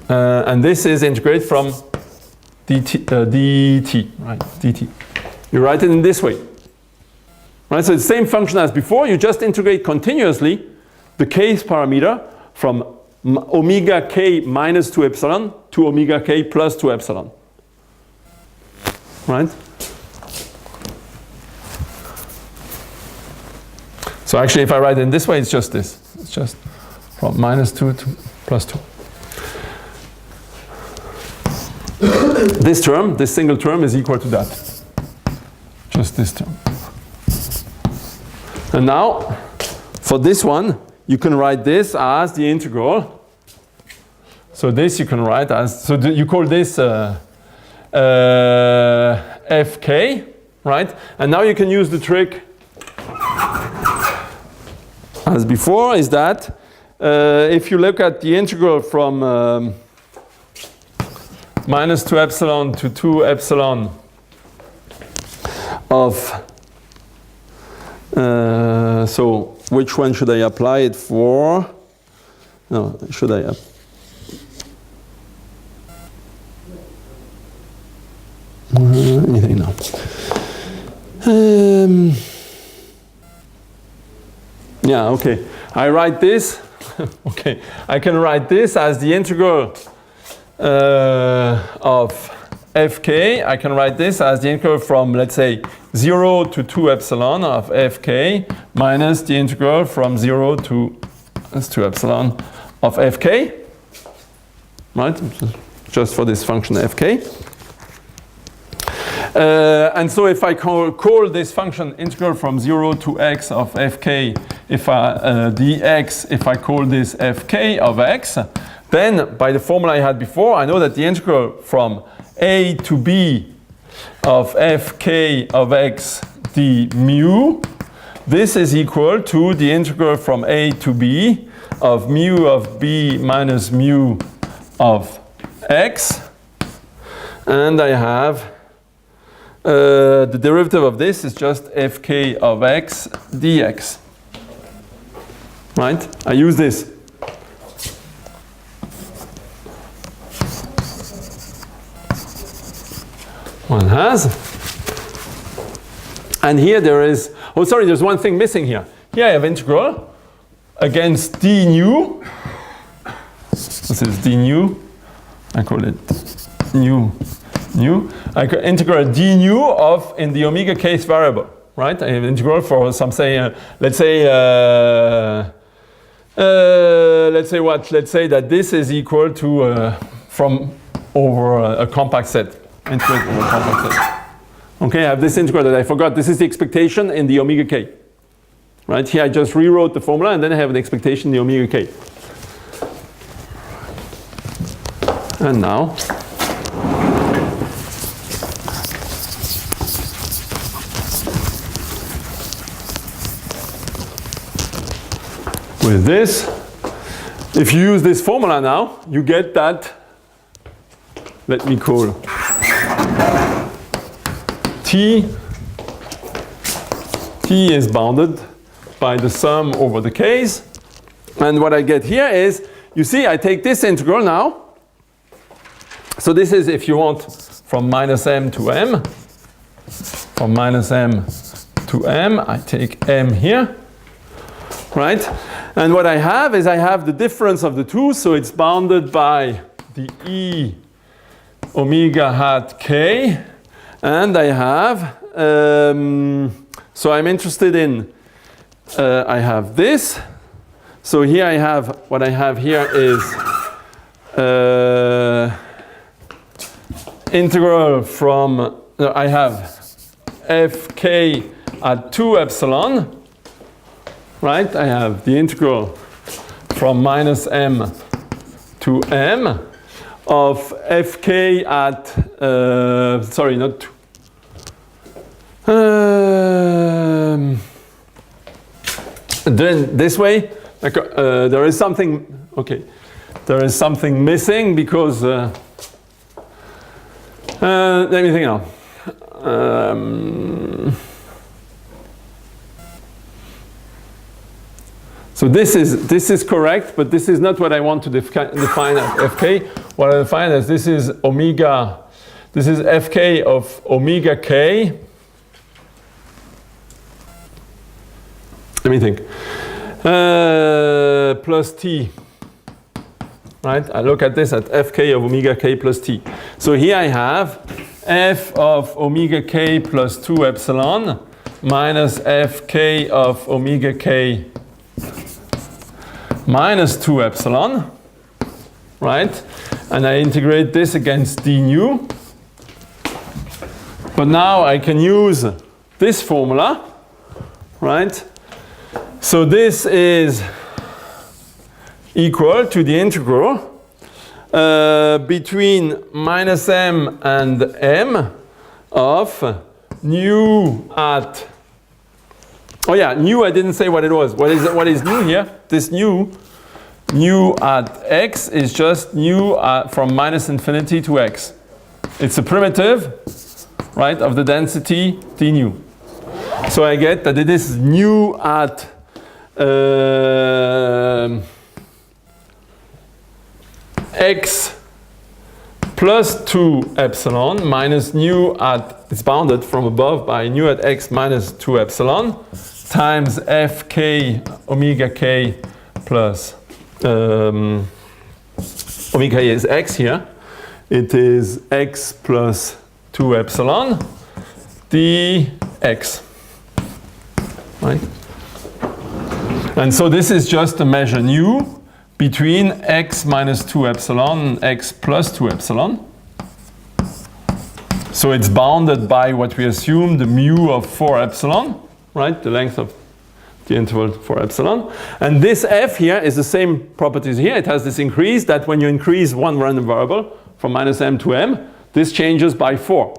And this is integrated from dt, right, dt. You write it in this way. Right, so it's the same function as before, you just integrate continuously the kth parameter from omega k minus 2 epsilon to omega k plus 2 epsilon. Right? So actually, if I write it in this way, it's just this. It's just from -2 to +2. This term, this single term, is equal to that. Just this term. And now, for this one, you can write this as the integral. So this you can write as, so you call this fk, right? And now you can use the trick as before, is that if you look at the integral from -2 epsilon to 2 epsilon of, so which one should I apply it for? No, should I anything now? Yeah, okay. I write this. Okay, I can write this as the integral of fk. I can write this as the integral from, let's say, 0 to 2 epsilon of fk minus the integral from 0 to 2 epsilon of fk. Right? Just for this function fk. And so if I call this function integral from 0 to x of fk, if dx, if I call this fk of x, then by the formula I had before, I know that the integral from a to b of fk of x d mu, this is equal to the integral from a to b of mu of b minus mu of x. And I have the derivative of this is just fk of x dx. Right? I use this. One has. And here there is, oh sorry, there's one thing missing here. Here I have integral against d nu. This is d nu. I call it nu. I can integrate d nu of in the omega case variable, right? I have integral for some say, let's say what? Let's say that this is equal to from over a compact set. Integrate over a compact set. Okay, I have this integral that I forgot. This is the expectation in the omega k. Right here, I just rewrote the formula, and then I have an expectation in the omega k. And now. With this, if you use this formula now, you get that, let me call T is bounded by the sum over the k's. And what I get here is, you see, I take this integral now. So this is, if you want, from minus m to m. From minus m to m, I take m here. Right? And what I have is I have the difference of the two, so it's bounded by the e omega hat k, and I have, so I'm interested in, I have this, so here I have, what I have here is integral from, no, I have fk at 2 epsilon, right? I have the integral from minus m to m of fk at, sorry, not 2. Then this way, like, there is something, okay, there is something missing because, let me think now. So this is correct, but this is not what I want to define as fk. What I define as this is omega, this is fk of omega k. Let me think. Plus t. Right? I look at this at fk of omega k plus t. So here I have f of omega k plus 2 epsilon minus fk of omega k minus 2 epsilon, right? And I integrate this against d nu. But now I can use this formula, right? So this is equal to the integral between minus m and m of nu at, oh yeah, nu I didn't say what it was. What is nu here? This nu at x is just nu from minus infinity to x. It's a primitive, right, of the density d nu. So I get that it is nu at x plus 2 epsilon minus nu at, it's bounded from above by nu at x minus 2 epsilon times fk omega k plus omega k is x here. It is x plus 2 epsilon dx, right? And so this is just a measure nu between x minus 2 epsilon and x plus 2 epsilon. So it's bounded by what we assume, the mu of 4 epsilon, right? The length of the interval for epsilon. And this f here is the same properties here. It has this increase that when you increase one random variable from minus m to m, this changes by 4.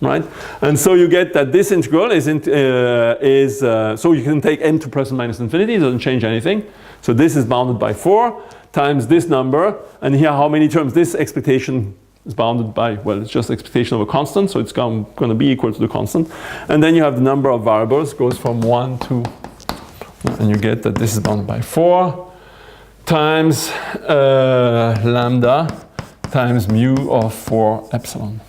Right? And so you get that this integral so you can take m to plus and minus infinity, it doesn't change anything. So this is bounded by 4 times this number, and here how many terms? This expectation is bounded by, well, it's just expectation of a constant, so it's going to be equal to the constant. And then you have the number of variables, goes from 1 to, and you get that this is bounded by 4 times lambda times mu of 4 epsilon.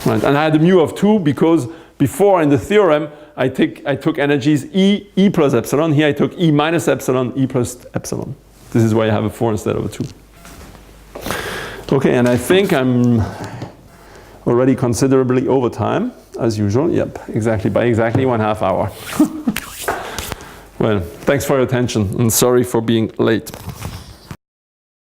Right. And I had a mu of 2 because before in the theorem I took energies E plus epsilon. Here I took E minus epsilon, E plus epsilon. This is why I have a 4 instead of a 2. Okay, and I think I'm already considerably over time, as usual. Yep, exactly, by exactly 1/2 hour. Well, thanks for your attention and sorry for being late.